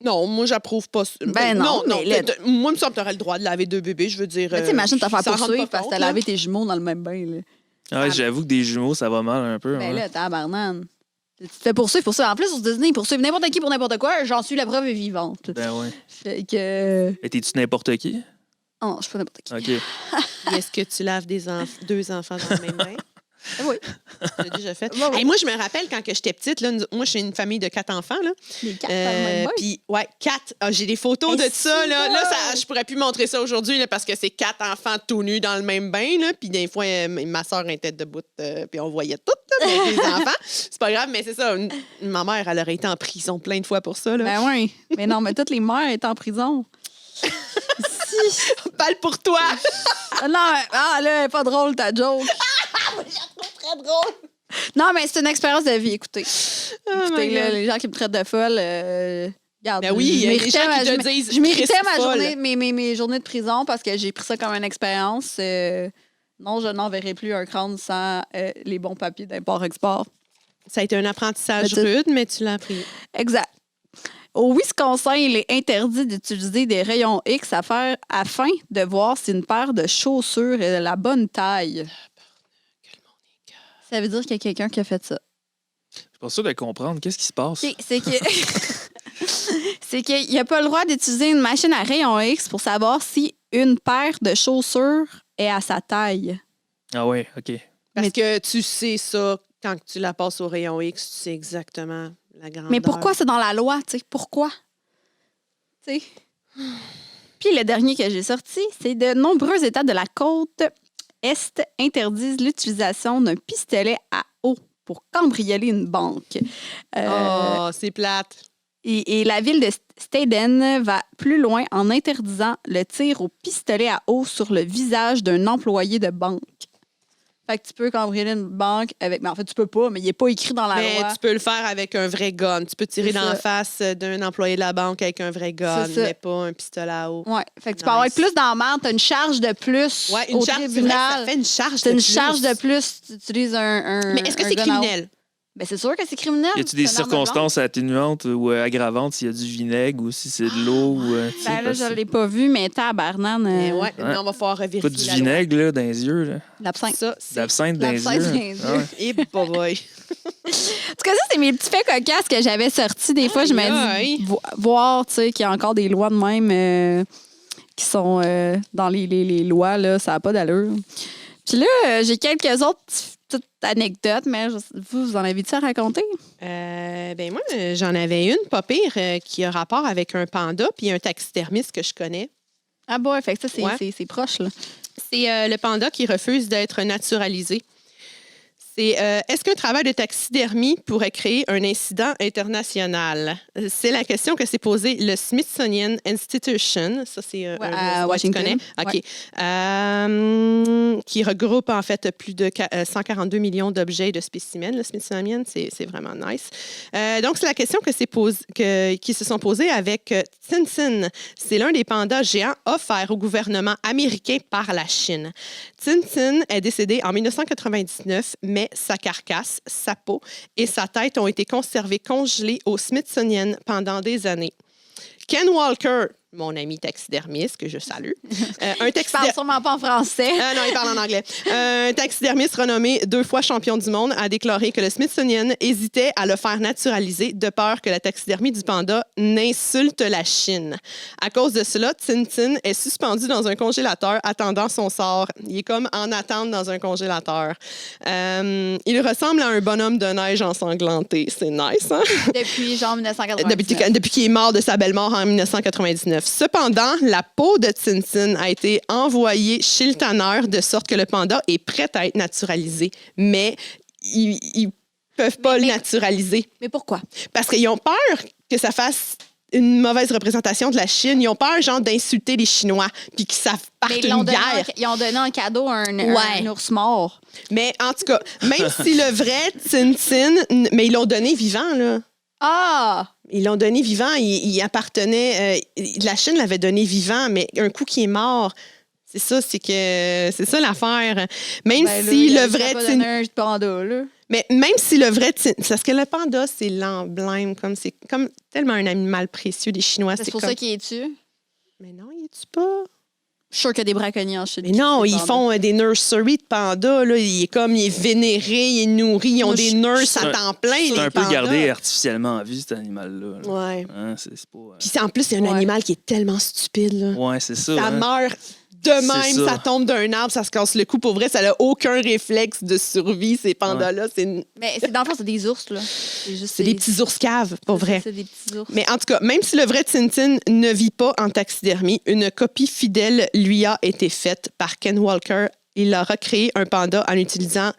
Non, moi, j'approuve pas ça. Ben non, mais là- moi, il me semble que tu aurais le droit de laver 2 bébés. Je veux dire. Mais tu sais, imagine te faire ça rend poursuivre pas parce que compte, t'as là. lavé tes jumeaux dans le même bain. Là. Ah, ouais, j'avoue que des jumeaux, ça va mal un peu. Ben ouais. là, tabarnane. Tu te fais poursuivre pour ça. En plus, sur Disney, ils poursuivent n'importe qui pour n'importe quoi. J'en suis la preuve vivante. Ben ouais. Fait que... Et t'es-tu n'importe qui? Oh non, je suis pas n'importe qui. OK. Est-ce que tu laves 2 enfants dans le même bain? Oui, J'ai déjà fait. Ouais, ouais. Hey, moi, je me rappelle quand que j'étais petite, là, moi, je suis une famille de 4 enfants. Là. les 4 dans le même bain. Puis, ouais, 4. Ah, j'ai des photos Hey, de ça. Là, c'est là bon. ça, je pourrais plus montrer ça aujourd'hui là, parce que c'est 4 enfants tout nus dans le même bain. Là, puis, des fois, ma soeur était debout, puis on voyait tout, là, mais avec les enfants. C'est pas grave, mais c'est ça. Ma mère, elle aurait été en prison plein de fois pour ça. Là. Ben oui. Mais non, mais toutes les mères étaient en prison. Si. Parle pour toi! Non, là, pas drôle ta joke. Très drôle! Non, mais c'est une expérience de vie, écoutez. Oh Écoutez, my là, God. les gens qui me traitent de folle, regarde, Ben oui, il y a des gens qui te disent je méritais Christ ma folle. journée, mes journées de prison parce que j'ai pris ça comme une expérience. Non, je n'enverrai plus un crâne sans les bons papiers d'import-export. Ça a été un apprentissage Mais tu- rude, mais tu l'as appris. Exact. Au Wisconsin, il est interdit d'utiliser des rayons X afin de voir si une paire de chaussures est de la bonne taille. Ça veut dire qu'il y a quelqu'un qui a fait ça. Je suis pas sûr de comprendre. Qu'est-ce qui se passe? C'est que c'est qu'il n'a pas le droit d'utiliser une machine à rayons X pour savoir si une paire de chaussures est à sa taille. Ah ouais, OK. Parce que tu sais ça, quand tu la passes au rayon X, tu sais exactement la grandeur. Mais pourquoi c'est dans la loi, tu sais? Pourquoi? Tu sais? Puis le dernier que j'ai sorti, c'est de nombreux États de la côte Est interdisent l'utilisation d'un pistolet à eau pour cambrioler une banque. Oh, c'est plate. Et la ville de Steden va plus loin en interdisant le tir au pistolet à eau sur le visage d'un employé de banque. Fait que tu peux cambrioler une banque avec... Mais en fait, tu peux pas, mais il n'est pas écrit dans la Mais loi. tu peux le faire avec un vrai gun. Tu peux tirer dans la face d'un employé de la banque avec un vrai gun, mais pas un pistolet à eau. Ouais. Fait que tu peux avoir plus dans la merde. Tu as une charge de plus Ouais, au charge, tribunal. Ça fait une charge de C'est une plus. charge de plus. Tu utilises un Mais est-ce que c'est gun à eau. criminel? Ben, c'est sûr que c'est criminel. Y a-tu des C'est un arme circonstances atténuantes ou aggravantes s'il y a du vinaigre ou si c'est de l'eau? Ou, blanche. Ben là, je ne l'ai pas vu, mais tabarnane. Mais ouais, mais on va falloir vérifier. Pas du la vinaigre là, dans les yeux. Là. L'absinthe. Ça, De c'est... l'absinthe dans les L'absinthe dans les yeux. yeux. Ah ouais. Et boy. En tout cas, ça, c'est mes petits faits cocasses que j'avais sortis. Des fois, je me Aïe, dis, voir, tu sais, qu'il y a encore des lois de même qui sont dans les lois, là, ça n'a pas d'allure. Puis là, j'ai quelques autres petites anecdotes, mais vous en avez-tu à raconter? Ben moi, j'en avais une, pas pire, qui a rapport avec un panda puis un taxidermiste que je connais. Ah bon, fait que ça, Ouais. c'est proche, là. C'est le panda qui refuse d'être naturalisé. C'est est-ce qu'un travail de taxidermie pourrait créer un incident international? C'est la question que s'est posée le Smithsonian Institution. Ça, c'est à tu Washington. connais? OK. Qui regroupe en fait plus de 142 millions d'objets et de spécimens. Le Smithsonian, c'est vraiment nice. Donc, c'est la question qui se sont posées avec Tintin. C'est l'un des pandas géants offerts au gouvernement américain par la Chine. Tintin est décédé en 1999, mais sa carcasse, sa peau et sa tête ont été conservés congelés au Smithsonian pendant des années. Ken Walker, mon ami taxidermiste, que je salue, Je parle sûrement pas en français. non, il parle en anglais. Un taxidermiste renommé 2 fois champion du monde a déclaré que le Smithsonian hésitait à le faire naturaliser de peur que la taxidermie du panda n'insulte la Chine. À cause de cela, Tintin est suspendu dans un congélateur attendant son sort. Il est comme en attente dans un congélateur. Il ressemble à un bonhomme de neige ensanglanté. C'est nice, hein? Depuis genre 1999. Depuis qu'il est mort de sa belle mort en 1999. Cependant, la peau de Tintin a été envoyée chez le tanneur de sorte que le panda est prêt à être naturalisé. Mais ils peuvent pas le naturaliser. Mais pourquoi? Parce qu'ils ont peur que ça fasse une mauvaise représentation de la Chine. Ils ont peur, genre, d'insulter les Chinois puis qu'ils savent partent une guerre. Ils ont donné en cadeau un ours mort. Mais en tout cas, même si le vrai Tintin... Mais ils l'ont donné vivant, là. Ah! Ils l'ont donné vivant. Il appartenait... la Chine l'avait donné vivant, mais un coup qui est mort... C'est ça l'affaire. Même si le vrai panda, mais même si le vrai parce que le panda c'est l'emblème c'est comme tellement un animal précieux des Chinois. C'est pour ça qu'il est tué. Mais non, il est-tu pas? Je suis sûre qu'il y a des braconniers en Chine. Mais non, ils font des nurseries de pandas. Là. Il est vénéré, il est nourri. Ils ont des nurses à temps plein. C'est un peu gardé artificiellement en vie, cet animal-là. Là. Ouais. Hein, c'est pas, Puis en plus, c'est un animal qui est tellement stupide. Là. Ouais, c'est ça. Ça meurt de même, ça tombe d'un arbre, ça se casse le cou. Pour vrai, ça n'a aucun réflexe de survie, ces pandas-là. Ouais. Mais dans le fond, c'est des ours, là. C'est des petits ours caves, pour vrai. C'est des petits ours. Mais en tout cas, même si le vrai Tintin ne vit pas en taxidermie, une copie fidèle lui a été faite par Ken Walker. Il a recréé un panda en utilisant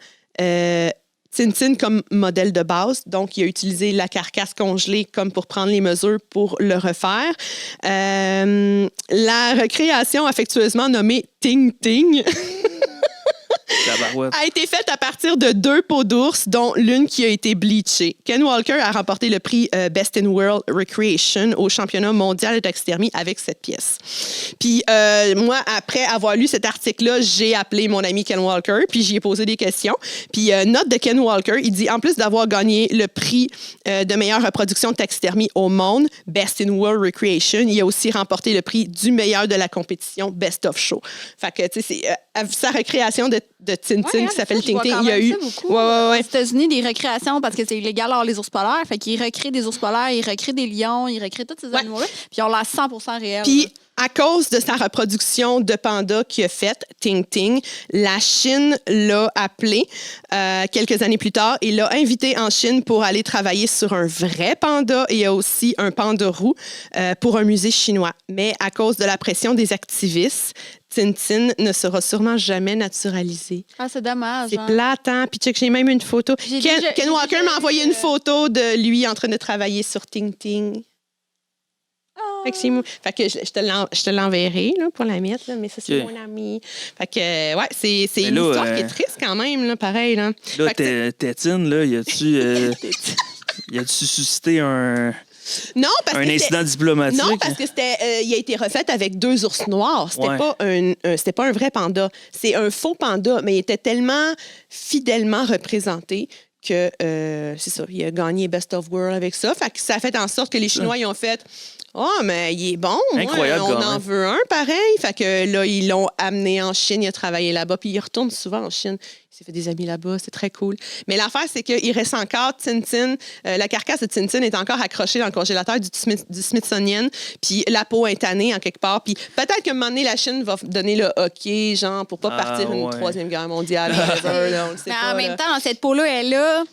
Tintin comme modèle de base. Donc, il a utilisé la carcasse congelée comme pour prendre les mesures pour le refaire. La recréation affectueusement nommée Ting Ting a été faite à partir de 2 peaux d'ours, dont l'une qui a été bleachée. Ken Walker a remporté le prix Best in World Recreation au championnat mondial de taxidermie avec cette pièce. Puis moi, après avoir lu cet article-là, j'ai appelé mon ami Ken Walker, puis j'y ai posé des questions. Puis note de Ken Walker, il dit, en plus d'avoir gagné le prix de meilleure reproduction de taxidermie au monde, Best in World Recreation, il a aussi remporté le prix du meilleur de la compétition Best of Show. Fait que, tu sais, c'est sa recréation de Tintin qui s'appelle Ting Ting. Il y a eu aux États-Unis des recréations parce que c'est illégal alors les ours polaires. Fait qu'ils recréent des ours polaires, ils recréent des lions, ils recréent tous ces animaux-là. Puis ils ont l'air 100% réels. Puis à cause de sa reproduction de panda qu'il a faite, Ting Ting, la Chine l'a appelé quelques années plus tard et l'a invité en Chine pour aller travailler sur un vrai panda et aussi un panda roux pour un musée chinois. Mais à cause de la pression des activistes, Tintin ne sera sûrement jamais naturalisé. Ah, c'est dommage. C'est hein. plate, hein? Puis check, j'ai même une photo. J'ai Ken déjà Walker m'a envoyé vu, une photo de lui en train de travailler sur Ting Ting. Ah. Fait que je te l'enverrai là, pour la mettre, là, mais ça, c'est Ok. mon ami. Fait que, ouais, c'est Mais une là, histoire qui est triste quand même, là, pareil. Là. Là, Fait que Tétine, là, y a-tu suscité un non, parce que incident diplomatique? Non, parce que il a été refait avec 2 ours noirs. C'était Ouais. c'était pas un vrai panda. C'est un faux panda, mais il était tellement fidèlement représenté que c'est ça, il a gagné Best of World avec ça. Fait que ça a fait en sorte que les Chinois ils ont fait mais il est bon. Incroyable, on quand en même. veut un pareil. Fait que là, ils l'ont amené en Chine, il a travaillé là-bas, puis il retourne souvent en Chine. Il s'est fait des amis là-bas, c'est très cool. Mais l'affaire, c'est qu'il reste encore Tintin. La carcasse de Tintin est encore accrochée dans le congélateur du Smithsonian, puis la peau est tannée en quelque part. Puis peut-être qu'à un moment donné, la Chine va donner le OK, genre, pour pas partir une ouais. 3e guerre mondiale. whatever, là, on le sait Mais pas, en là. même temps, cette peau-là est là.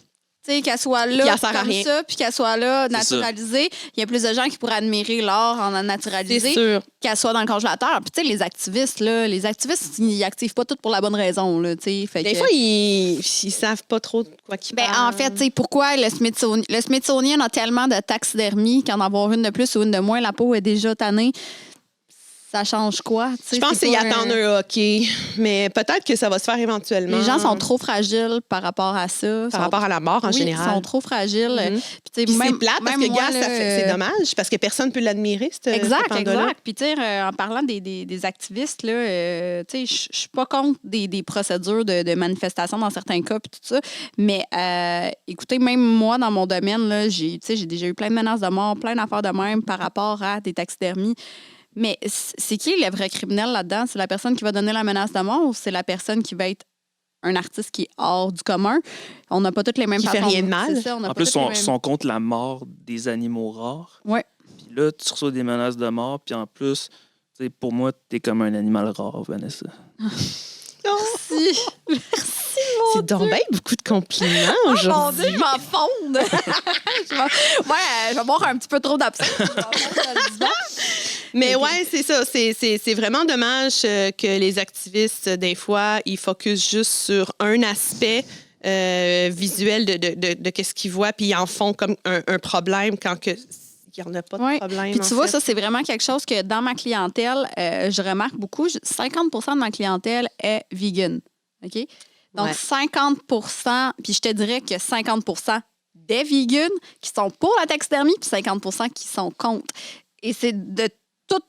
Tu sais, qu'elle soit Puis là elle sert à comme rien. ça, puis qu'elle soit là C'est ça. naturalisée. Il y a plus de gens qui pourraient admirer l'or en naturalisé C'est sûr. qu'elle soit dans le congélateur. Puis tu sais, les activistes, ils activent pas tout pour la bonne raison. Là, tu sais. Fait Des que- fois, ils savent pas trop de quoi qu'ils Ben, parlent. en fait, tu sais, pourquoi le Smithsonian a tellement de taxidermies qu'en avoir une de plus ou une de moins, la peau est déjà tannée. Ça change quoi? Tu sais, Je pense c'est qu'ils pas attendent un hockey, mais peut-être que ça va se faire éventuellement. Les gens sont trop fragiles par rapport à ça. Par rapport à la mort en Oui, général. Ils sont trop fragiles. Mhm. Puis, tu sais, Puis même, c'est plate parce même que, moi, gars, là, c'est dommage parce que personne ne peut l'admirer, ce Exact, panda-là. exact. Puis, tu sais, en parlant des activistes, là, tu sais, je suis pas contre des procédures de manifestation dans certains cas, puis tout ça. Mais, écoutez, même moi, dans mon domaine, là, j'ai déjà eu plein de menaces de mort, plein d'affaires de même par rapport à des taxidermies. Mais c'est qui le vrai criminel là-dedans? C'est la personne qui va donner la menace de mort ou c'est la personne qui va être un artiste qui est hors du commun? On n'a pas toutes les mêmes Qui fait façons. rien de mal. C'est ça, on n'a En pas plus, toutes les ils mêmes- sont contre la mort des animaux rares. Ouais. Puis là, tu reçois des menaces de mort. Puis en plus, tu sais, pour moi, t'es comme un animal rare, Vanessa. Merci. Merci, mon C'est donc bien beaucoup de compliments Mon aujourd'hui. Dieu, je m'en fonde. je vais boire un petit peu trop d'absinthe. Je vais boire dans le divan. Mais ouais, c'est ça. C'est vraiment dommage que les activistes, des fois, ils focusent juste sur un aspect visuel de qu'est-ce qu'ils voient, puis ils en font comme un problème quand que il n'y en a pas de Ouais. problème. Puis en tu vois, fait. ça, c'est vraiment quelque chose que dans ma clientèle, je remarque beaucoup. 50 de ma clientèle est vegan. OK? Donc, Ouais. 50 puis je te dirais que 50 des vegans qui sont pour la taxidermie, puis 50 qui sont contre. Et c'est de tout,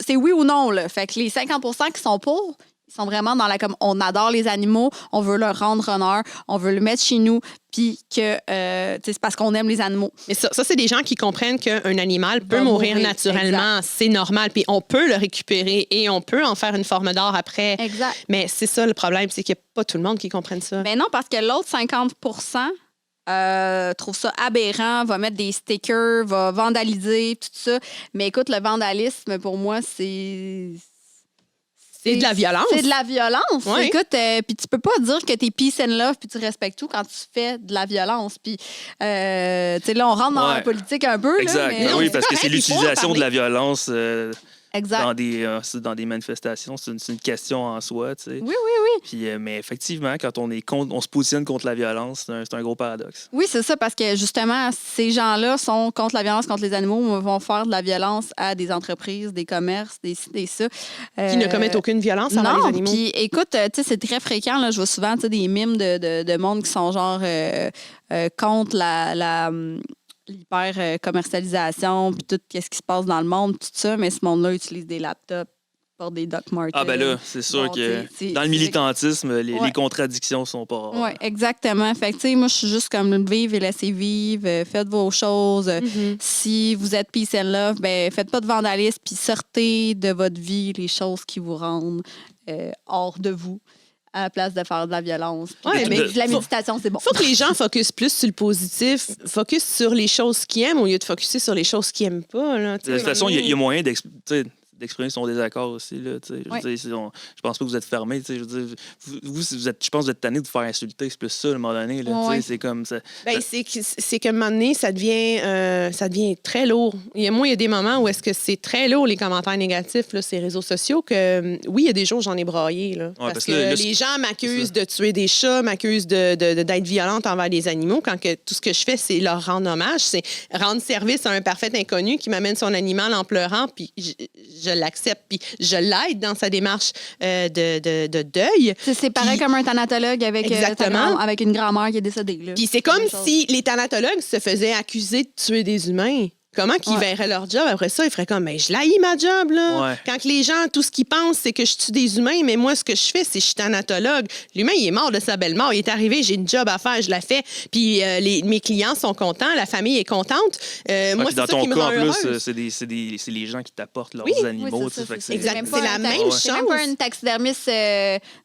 c'est oui ou non, là. Fait que les 50 qui sont pour, ils sont vraiment dans la comme on adore les animaux, on veut leur rendre honneur, on veut le mettre chez nous, puis que tu sais, c'est parce qu'on aime les animaux. Mais ça c'est des gens qui comprennent qu'un animal peut Va mourir mourir, naturellement. C'est normal. Puis on peut le récupérer et on peut en faire une forme d'art après. Exact. Mais c'est ça le problème, c'est qu'il n'y a pas tout le monde qui comprenne ça. Ben non, parce que l'autre 50 trouve ça aberrant, va mettre des stickers, va vandaliser, tout ça. Mais écoute, le vandalisme, pour moi, c'est de la violence. C'est de la violence. Ouais. Écoute, puis tu peux pas dire que t'es peace and love puis tu respectes tout quand tu fais de la violence. Puis, tu sais, là, on rentre dans Ouais. la politique un peu. Exact. Là, mais Oui, c'est parce que correct, c'est il faut en l'utilisation de parler. la violence Exact. dans des manifestations. C'est une question en soi, tu sais. Oui, oui, oui. Puis, mais effectivement, quand on se positionne contre la violence, c'est un gros paradoxe. Oui, c'est ça, parce que justement, ces gens-là sont contre la violence contre les animaux, vont faire de la violence à des entreprises, des commerces, des ci, des ça. Qui ne commettent aucune violence envers les Non, animaux. puis écoute, tu sais, c'est très fréquent. Là, je vois souvent tu sais, des mimes de monde qui sont genre contre l'hyper-commercialisation, puis tout ce qui se passe dans le monde, tout ça, mais ce monde-là utilise des laptops, porte des Doc Martens. Ah, ben là, c'est sûr Bon, que c'est- dans le c'est- militantisme, les Ouais. contradictions sont pas rares. Oui, exactement. Fait que, tu sais, moi, je suis juste comme vivre et laissez vivre, faites vos choses. Mhm. Si vous êtes peace and love, ben faites pas de vandalisme, puis sortez de votre vie les choses qui vous rendent hors de vous, à la place de faire de la violence. Puis Ouais, mais de la faut- méditation, c'est bon. Faut que les gens focusent plus sur le positif, focusent sur les choses qu'ils aiment au lieu de focuser sur les choses qu'ils aiment pas. Là, tu De toute sais. façon, il y a moyen d'exprimer son désaccord aussi. Là, je pense pas que vous êtes fermé. Je veux dire, je pense que vous êtes tanné de vous faire insulter. C'est plus ça, à un moment donné. Là, c'est comme ça. Ben, c'est qu'à un moment donné, ça devient très lourd. Il y a des moments où est-ce que c'est très lourd, les commentaires négatifs, là, ces réseaux sociaux, que oui, il y a des jours où j'en ai braillé. Là, parce que les gens m'accusent de tuer des chats, m'accusent d'être violente envers des animaux, quand que tout ce que je fais, c'est leur rendre hommage, c'est rendre service à un parfait inconnu qui m'amène son animal en pleurant, puis je l'accepte, puis je l'aide dans sa démarche de deuil. C'est pareil comme un thanatologue avec une grand-mère qui est décédée. Là. Puis c'est comme si les thanatologues se faisaient accuser de tuer des humains. Comment qu'ils verraient leur job? Après ça, ils feraient comme, je l'haïs ma job, là. Ouais. Quand les gens, tout ce qu'ils pensent, c'est que je tue des humains, mais moi, ce que je fais, c'est que je suis thanatologue. L'humain, il est mort de sa belle mort. Il est arrivé, j'ai une job à faire, je la fais. Puis mes clients sont contents, la famille est contente. Moi, c'est ça qui me rend heureuse. C'est les gens qui t'apportent leurs animaux. C'est la même chose. C'est même pas une taxidermiste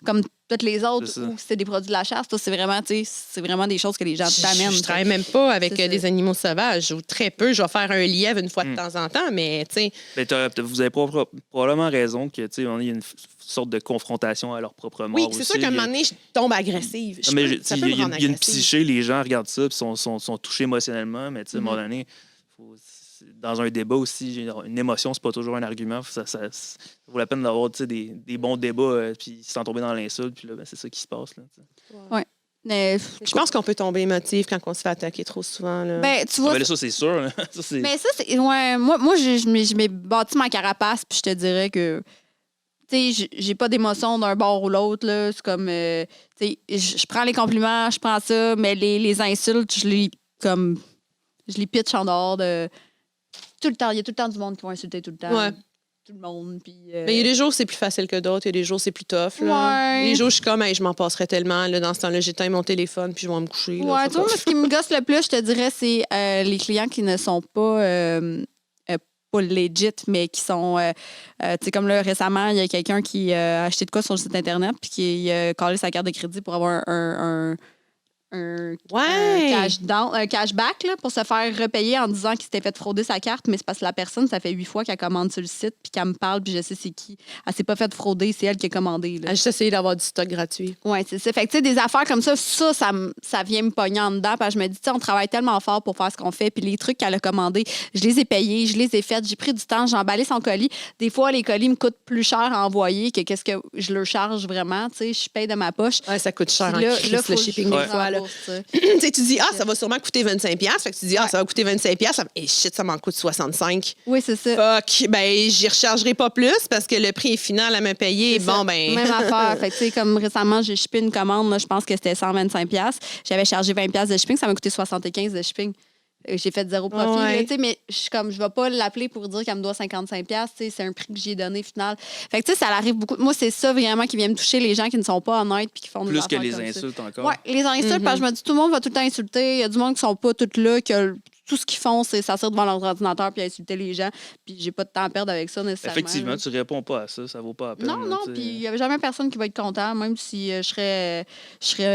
comme toutes les autres où c'est des produits de la chasse. C'est vraiment des choses que les gens t'amènent. Je travaille même pas avec des animaux sauvages, ou très peu. Je vais faire un lièvre une fois de temps en temps, mais tu sais. Vous avez probablement raison qu'il y a une sorte de confrontation à leur propre mort. Oui, c'est sûr qu'à un moment donné, je tombe agressive. Il y a une psyché, les gens regardent ça et sont touchés émotionnellement, mais à un moment donné, dans un débat aussi, une émotion, c'est pas toujours un argument. Ça vaut la peine d'avoir des bons débats, puis sans tomber dans l'insulte, puis là, c'est ça qui se passe. Oui. Mais je pense qu'on peut tomber émotif quand on se fait attaquer trop souvent. Là. Ben, tu vois, ça, c'est sûr. Mais ça, c'est. Ouais, moi je m'ai bâti ma carapace, puis je te dirais que. Tu sais, j'ai pas d'émotion d'un bord ou l'autre. Là. C'est comme. Tu sais, je prends les compliments, je prends ça, mais les insultes, je les pitch en dehors de. Tout le temps. Il y a tout le temps du monde qui va insulter tout le temps. Ouais. Tout le monde. Puis, mais il y a des jours où c'est plus facile que d'autres. Il y a des jours où c'est plus tough. Là. Ouais. Les jours où je suis comme, je m'en passerais tellement. Là, dans ce temps-là, j'éteins mon téléphone puis je vais me coucher. Là, ouais, tu vois, ce qui me gosse le plus, je te dirais, c'est les clients qui ne sont pas legit, mais qui sont... tu sais, comme là, récemment, il y a quelqu'un qui a acheté de quoi sur le site Internet puis qui a collé sa carte de crédit pour avoir un cashback là, pour se faire repayer en disant qu'il s'était fait frauder sa carte, mais c'est parce que la personne, ça fait 8 fois qu'elle commande sur le site puis qu'elle me parle puis je sais c'est qui. Elle s'est pas fait frauder, c'est elle qui a commandé. Là. Elle a juste essayé d'avoir du stock gratuit. Oui, c'est ça. Fait que tu sais, des affaires comme ça vient me pogner en dedans parce que je me dis, on travaille tellement fort pour faire ce qu'on fait puis les trucs qu'elle a commandés, je les ai payés, je les ai faits, j'ai pris du temps, j'ai emballé son colis. Des fois, les colis me coûtent plus cher à envoyer que qu'est-ce que je leur charge vraiment. Tu sais, je paye de ma poche. Ouais, ça coûte cher là, le shipping des fois. Là. Tu dis, ça va sûrement coûter 25$. Fait que tu dis, ça va coûter 25$. Et shit, ça m'en coûte 65$. Oui, c'est ça. Fuck. Ben, j'y rechargerai pas plus parce que le prix final à me payer, bon, ben. Même affaire. Fait que, tu sais, comme récemment, j'ai shippé une commande, là, je pense que c'était 125$. J'avais chargé 20$ de shipping, ça m'a coûté 75$ de shipping. J'ai fait 0 profit. Ouais. Là, mais je vais pas l'appeler pour dire qu'elle me doit 55$. C'est un prix que j'ai donné final. Fait que ça arrive beaucoup. Moi, c'est ça vraiment qui vient me toucher, les gens qui ne sont pas honnêtes puis qui font des affaires plus que les insultes encore. Oui, les insultes, parce que je me dis, tout le monde va tout le temps insulter. Il y a du monde qui sont pas tous là, que tout ce qu'ils font, c'est s'asseoir devant leur ordinateur puis insulter les gens. Puis j'ai pas de temps à perdre avec ça nécessairement. Effectivement, tu réponds pas à ça. Ça vaut pas la peine. Non, puis il y avait jamais personne qui va être content, même si je serais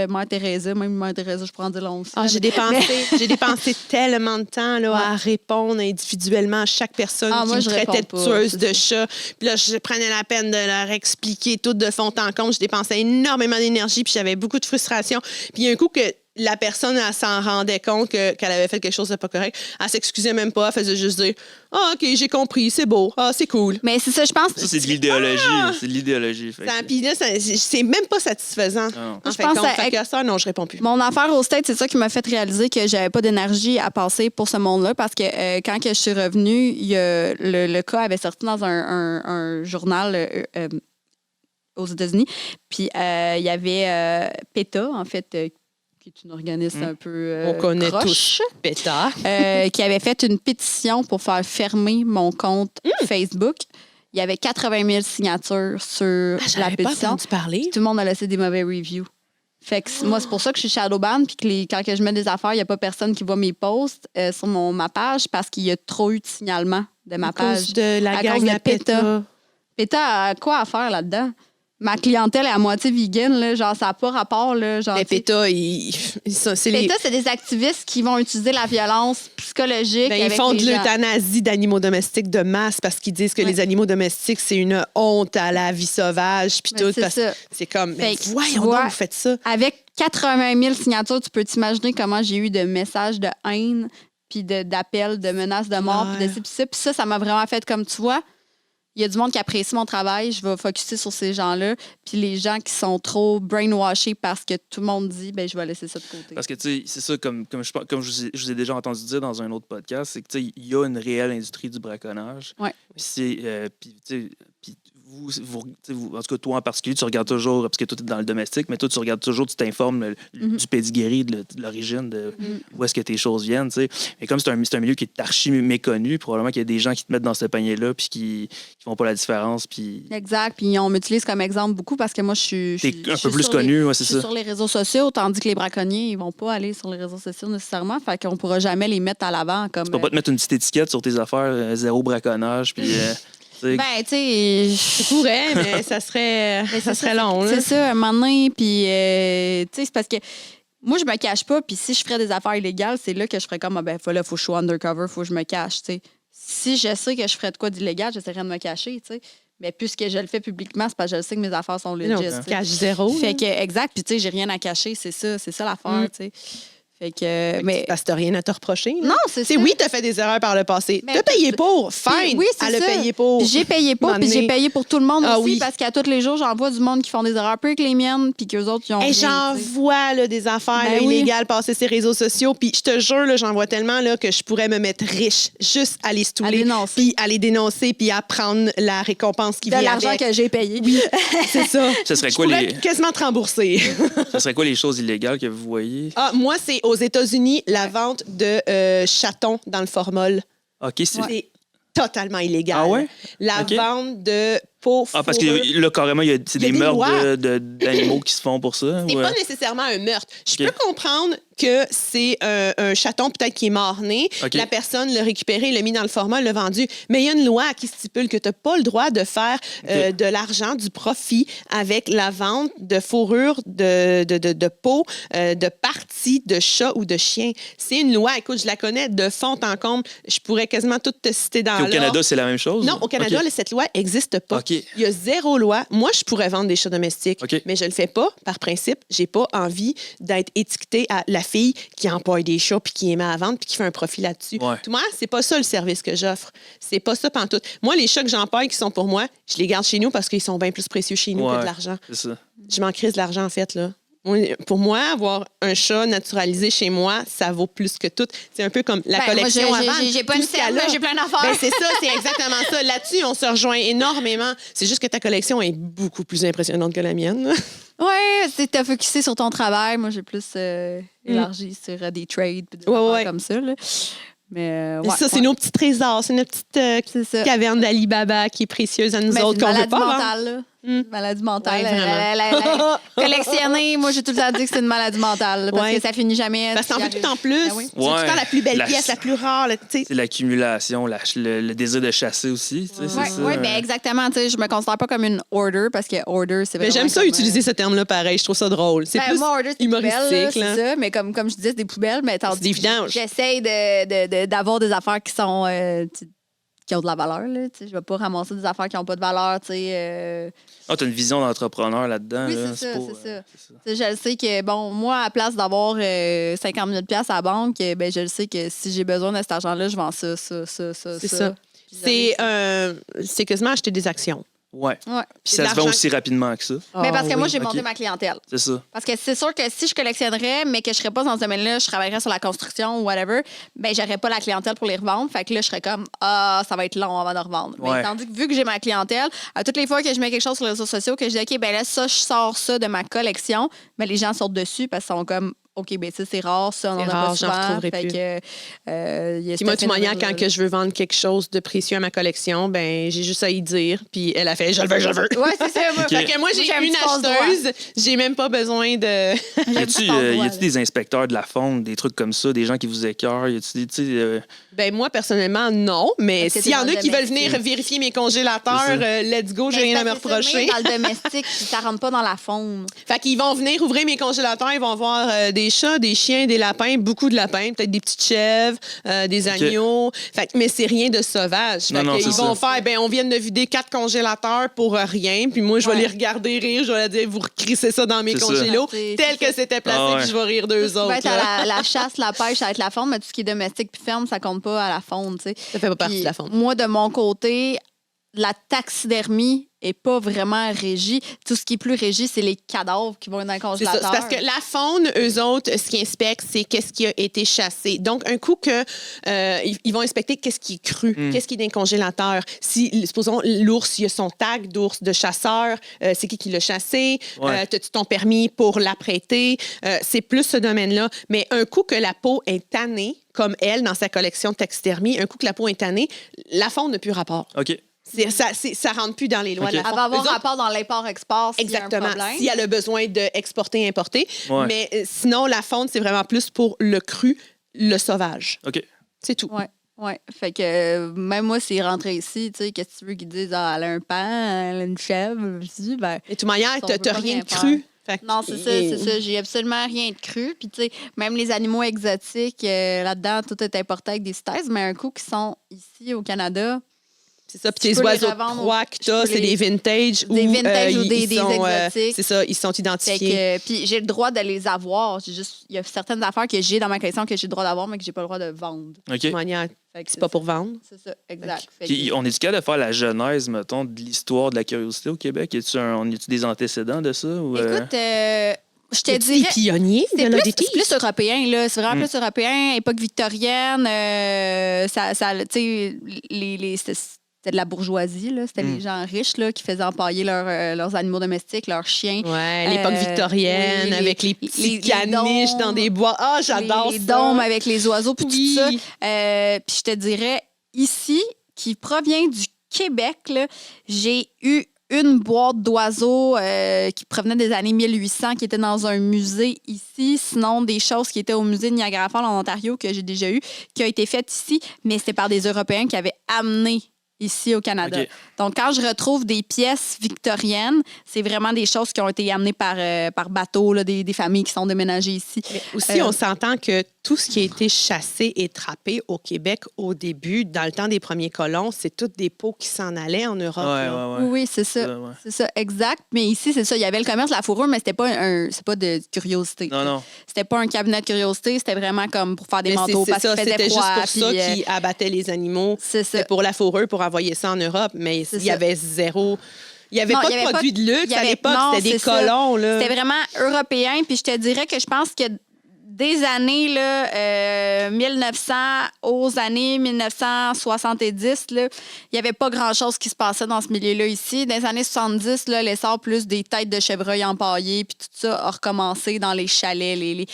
Mère Teresa. Même Mère Teresa, je prends du long aussi. J'ai dépensé tellement de temps là, à répondre individuellement à chaque personne qui me traitait de tueuse de chat. Puis là, je prenais la peine de leur expliquer tout de fond en comble. Je dépensais énormément d'énergie puis j'avais beaucoup de frustration. Puis il y a un coup que la personne, elle s'en rendait compte qu'elle avait fait quelque chose de pas correct. Elle s'excusait même pas. Elle faisait juste dire « Ah, OK, j'ai compris, c'est beau. Ah, c'est cool. » Mais c'est ça, je pense. Ça, c'est de l'idéologie. C'est de l'idéologie. Puis là, c'est même pas satisfaisant. Je pense ça, non, je réponds plus. Mon affaire au States, c'est ça qui m'a fait réaliser que j'avais pas d'énergie à passer pour ce monde-là parce que quand que je suis revenue, le cas avait sorti dans un journal aux États-Unis. Puis il y avait PETA, en fait, qui est une organisme un peu on connaît croche, tous PETA, qui avait fait une pétition pour faire fermer mon compte Facebook. Il y avait 80 000 signatures sur la pétition. Pas parler. Tout le monde a laissé des mauvais reviews. Fait que moi, c'est pour ça que je suis shadowban puis que quand je mets des affaires, il n'y a pas personne qui voit mes posts sur ma page parce qu'il y a trop eu de signalements de ma page. À cause de la gang à PETA. PETA a quoi à faire là-dedans? ma clientèle est à moitié vegan, là, genre, ça n'a pas rapport. Là, genre, Les PETA, c'est les... PETA, c'est des activistes qui vont utiliser la violence psychologique. Ben, ils avec font de les gens. l'euthanasie d'animaux domestiques de masse parce qu'ils disent que les animaux domestiques, c'est une honte à la vie sauvage. Puis Ben, tout. c'est Parce ça. que c'est comme, mais Fait que, voyons tu donc, vois, vous faites ça. Avec 80 000 signatures, tu peux t'imaginer comment j'ai eu de messages de haine, puis d'appels, de menaces de mort, puis de ci, puis ça. Puis ça m'a vraiment fait comme, tu vois, il y a du monde qui apprécie mon travail, je vais focusser sur ces gens-là. Puis les gens qui sont trop brainwashés parce que tout le monde dit, ben je vais laisser ça de côté. Parce que, tu sais, c'est ça, comme je vous ai déjà entendu dire dans un autre podcast, c'est que, tu sais, il y a une réelle industrie du braconnage. Ouais. Puis c'est... puis, tu sais, puis en tout cas, toi en particulier, tu regardes toujours, parce que toi, tu es dans le domestique, mais toi, tu regardes toujours, tu t'informes du pedigree, de l'origine, de où est-ce que tes choses viennent, tu sais. Mais comme c'est un milieu qui est archi méconnu, probablement qu'il y a des gens qui te mettent dans ce panier-là puis qui font pas la différence. Puis... Exact. Puis on m'utilise comme exemple beaucoup parce que moi, je suis. T'es un peu plus connu, ouais, c'est je suis ça. sur les réseaux sociaux, tandis que les braconniers, ils vont pas aller sur les réseaux sociaux nécessairement. Fait qu'on pourra jamais les mettre à l'avant comme. Tu peux pas te mettre une petite étiquette sur tes affaires, zéro braconnage, puis. Ben, tu sais. Tu pourrais, mais ça serait long. Là. C'est ça, un moment donné. Puis, tu sais, c'est parce que moi, je me cache pas. Puis, si je ferais des affaires illégales, c'est là que je ferais comme, ben, faut que je sois undercover, faut que je me cache, tu sais. Si je sais que je ferais de quoi d'illégal, j'essaierais de me cacher, tu sais. Mais puisque je le fais publiquement, c'est parce que je sais que mes affaires sont legit. Non, tu caches zéro. Fait que, exact. Puis, tu sais, j'ai rien à cacher, c'est ça l'affaire, tu sais. Fait que, mais... Parce que t'as rien à te reprocher. Là. Non, c'est ça. Oui, t'as fait des erreurs par le passé. Mais T'as payé pour. Fine. Oui, c'est Elle a ça. payé pour. Puis j'ai payé pour, puis j'ai payé pour tout le monde Ah aussi, oui. parce qu'à tous les jours, j'en vois du monde qui font des erreurs plus que les miennes, puis qu'eux autres, ils ont Hey, rien, j'en tu sais. vois là, des affaires Ben là, oui. illégales passer sur les réseaux sociaux. Puis je te jure, là, j'en vois tellement là, que je pourrais me mettre riche juste à les À stouler, dénoncer. puis à les dénoncer, puis à prendre la récompense qui De vient l'argent avec. que j'ai payé. Oui, c'est ça. Ce serait Je quoi pourrais les... quasiment te rembourser. Ça serait quoi les choses illégales que vous voyez? Ah, moi, c'est aux États-Unis, la vente de chatons dans le formol. OK, c'est... C'est totalement illégal. Ah ouais? La OK. vente de peau Ah, parce fourrure. que là, carrément, c'est Il y a des des meurtres lois. d'animaux qui se font pour ça. C'est ouais. pas nécessairement un meurtre. Je OK. peux comprendre que c'est un chaton peut-être qui est mort-né. OK. La personne l'a récupéré, l'a mis dans le format, l'a vendu. Mais il y a une loi qui stipule que tu n'as pas le droit de faire OK. de l'argent, du profit avec la vente de fourrure, de peau, de parties de chat ou de chien. C'est une loi, écoute, je la connais de fond en comble. Je pourrais quasiment tout te citer dans Puis au l'ordre. Canada, c'est la même chose? Non, au Canada, OK. cette loi n'existe pas. OK. Il y a zéro loi. Moi, je pourrais vendre des chats domestiques, OK. mais je le fais pas par principe. J'ai pas envie d'être étiquetée à la fille qui empaille des chats puis qui les met à vendre puis qui fait un profit là-dessus. Ouais. Moi, c'est pas ça le service que j'offre. C'est pas ça pantoute. Moi, les chats que j'empaille qui sont pour moi, je les garde chez nous parce qu'ils sont bien plus précieux chez nous que Ouais. de l'argent. C'est ça. Je m'en crise de l'argent, en fait, là. Pour moi, avoir un chat naturalisé chez moi, ça vaut plus que tout. C'est un peu comme la Ben, moi, collection avant. j'ai pas Tout une ce qu'elle ferme, a. j'ai plein d'affaires. Ben, c'est ça, c'est exactement ça. Là-dessus, on se rejoint énormément. C'est juste que ta collection est beaucoup plus impressionnante que la mienne. Ouais, c'est t'as focusé sur ton travail. Moi, j'ai plus élargi sur des trades puis des affaires ouais. comme ça. Là. Mais ouais, ça, c'est nos petits trésors. C'est notre petite c'est ça. caverne d'Alibaba qui est précieuse à nous Ben, autres c'est qu'on une veut pas vendre. mentale, là. Maladie mentale. Ouais, vraiment. Collectionner, moi, j'ai tout le temps dit que c'est une maladie mentale. là, parce Ouais. que ça finit jamais. Parce que t'en veux puis tout en plus. Ben oui. Tu veux tout le temps la plus belle La- pièce, la plus rare. Là, tu sais. C'est l'accumulation, le désir de chasser aussi. Tu sais, c'est Oui, ça. ouais, ben exactement. Tu sais, je me considère pas comme une order parce que order, c'est Mais vraiment. j'aime ça comme, utiliser ce terme-là pareil. Je trouve ça drôle. C'est Ben, plus moi, order, c'est des poubelles, là, humoristique. c'est là. ça. Mais comme je disais, c'est des poubelles, mais tandis C'est des que vidanges. j'essaye d'avoir des affaires qui sont qui ont de la valeur. Là, tu sais. Je vais pas ramasser des affaires qui n'ont pas de valeur. Tu sais, Ah, t'as une vision d'entrepreneur là-dedans. Oui, là, c'est ça, pas, c'est ça. c'est ça. Tu sais, je le sais que, bon, moi, à la place d'avoir 50 000 $ à la banque, ben, je le sais que si j'ai besoin de cet argent-là, je vends ça. C'est ça. Puis C'est quasiment acheter des actions. Ouais. Ouais. Puis C'est de ça se vend l'argent. aussi rapidement que ça. Mais parce que moi, oui. j'ai monté ok. ma clientèle. C'est ça. Parce que c'est sûr que si je collectionnerais, mais que je serais pas dans ce domaine-là, je travaillerais sur la construction ou whatever, ben j'aurais pas la clientèle pour les revendre. Fait que là, je serais comme, ça va être long avant de revendre. Ouais. Mais tandis que vu que j'ai ma clientèle, à toutes les fois que je mets quelque chose sur les réseaux sociaux, que je dis, OK, ben là, ça, je sors ça de ma collection, ben les gens sortent dessus parce qu'ils sont comme, OK, ben ça, c'est rare, ça, on en C'est a pas rare, j'en souvent. retrouverai Fait plus. que, il y a Puis moi, ce de toute manière, quand phénomène-là. que je veux vendre quelque chose de précieux à ma collection, ben j'ai juste à y dire. Puis elle a fait, je le veux, je le veux. Ouais, c'est ça. Moi, Fait que moi, j'ai un une petit passe-droit. acheteuse, j'ai même pas besoin de. J'ai un Y petit passe-droit, a-tu là. des inspecteurs de la faune, des trucs comme ça, des gens qui vous écœurent? Y a-tu des, tu sais, Ben moi, personnellement, non. Mais Parce que s'il y t'es en dans a le qui veulent domestique. venir vérifier mes congélateurs, C'est ça. let's go, j'ai Mais rien à c'est me parce que c'est reprocher. ça, mais dans le domestique, ça rentre pas dans la faune. Fait qu'ils vont venir ouvrir mes congélateurs, ils vont voir des chats, des chiens, des lapins, beaucoup de lapins, peut-être des petites chèvres, des agneaux. Fait que- mais c'est rien de sauvage. Fait Non, non, que c'est ils vont ça. faire, ben on vient de vider 4 congélateurs pour rien, puis moi je vais Ouais. les regarder rire, je vais leur dire vous recrissez ça dans mes C'est ça. congélos, C'est tel ça. que c'était placé, Ah ouais. puis je vais rire d'eux Tout ce qui va autres. être là. à la chasse, la pêche, ça va être la faune, mais tout ce qui est domestique puis ferme, ça compte pas à la faune, tu sais. Ça fait pas partie Puis de la faune. moi, de mon côté, la taxidermie est pas vraiment régie. Tout ce qui est plus régi, c'est les cadavres qui vont être dans le C'est ça. congélateur. C'est parce que la faune, eux autres, ce qu'ils inspectent, c'est qu'est-ce qui a été chassé. Donc, un coup que ils vont inspecter qu'est-ce qui est cru, qu'est-ce qui est dans le congélateur. Si, supposons, l'ours, il y a son tag d'ours de chasseur, c'est qui l'a chassé, Ouais. as-tu ton permis pour l'apprêter, c'est plus ce domaine-là. Mais un coup que la peau est tannée, comme elle, dans sa collection de taxidermie, un coup que la peau est tannée, la faune n'a plus rapport. OK. Ça rentre plus dans les lois OK. de la Elle faune. va avoir Eux autres, rapport dans l'import-export s'il y a un exactement. problème. Si elle a besoin d'exporter, importer. Ouais. Mais sinon, la faune, c'est vraiment plus pour le cru, le sauvage. OK. C'est tout. Ouais. Ouais, fait que même moi, c'est rentré ici, tu sais, qu'est-ce que tu veux qu'ils disent? Ah, elle a un pan, elle a une chèvre, je dis, ben, Et de toute manière, On t'as peut pas rien rien de cru. Fait que- non, c'est ça, c'est ça. J'ai absolument rien de cru. Puis, tu sais, même les animaux exotiques, là-dedans, tout est importé avec des thèses, mais un coup qui sont ici au Canada, C'est ça. Puis Je tes peux les oiseaux de revendre proie que t'as, je peux c'est les- des vintage. Des vintage ou ils des sont, exotiques. c'est ça, ils sont fait identifiés. que, puis j'ai le droit de les avoir. Il y a certaines affaires que j'ai dans ma collection que j'ai le droit d'avoir, mais que j'ai pas le droit de vendre. De OK. toute manière, Fait que c'est pas pour vendre. C'est ça, exact. Fait Puis, que- on est-tu capable de faire la genèse, mettons, de l'histoire de la curiosité au Québec? Y a-tu des antécédents de ça? Ou, Écoute, je te Des dirais. pionniers de C'est l'oddity. plus européen, là. C'est vraiment plus européen, époque victorienne. Tu sais, c'était de la bourgeoisie, là. C'était les gens riches, là, qui faisaient empailler leurs animaux domestiques, leurs chiens. Ouais, l'époque victorienne, oui, avec les petits les caniches dômes, dans des bois. Ah, j'adore les ça. dômes avec les oiseaux, puis Oui. tout ça. Puis je te dirais, ici, qui provient du Québec, là, j'ai eu une boîte d'oiseaux qui provenait des années 1800, qui était dans un musée ici. Sinon, des choses qui étaient au musée de Niagara Falls en Ontario, que j'ai déjà eu, qui a été faites ici, mais c'était par des Européens qui avaient amené ici au Canada. OK. Donc, quand je retrouve des pièces victoriennes, c'est vraiment des choses qui ont été amenées par bateau, là, des familles qui sont déménagées ici. Mais aussi, on s'entend que tout ce qui a été chassé et trappé au Québec au début, dans le temps des premiers colons, c'est toutes des peaux qui s'en allaient en Europe. Ouais, là. ouais, ouais. Oui, c'est ça. Ouais. C'est ça, exact. Mais ici, c'est ça. Il y avait le commerce de la fourrure, mais c'était pas c'est pas de curiosité. Non, non. C'était pas un cabinet de curiosité, c'était vraiment comme pour faire des Mais manteaux c'est parce ça, qu'il faisait c'était froid. juste pour ça puis, qu'ils abattaient les animaux. c'est ça. C'était pour la fourrure, pour envoyer ça en Europe. Mais C'est il y ça. avait zéro... Il n'y avait Non, pas il y de avait produits pas- de luxe il y à avait- l'époque. non, C'était des c'est ça. colons. Là. C'était vraiment européen. Puis je te dirais que je pense que des années là, 1900 aux années 1970, là, il n'y avait pas grand-chose qui se passait dans ce milieu-là ici. Dans les années 70, là, l'essor plus des têtes de chevreuil empaillées, puis tout ça a recommencé dans les chalets, les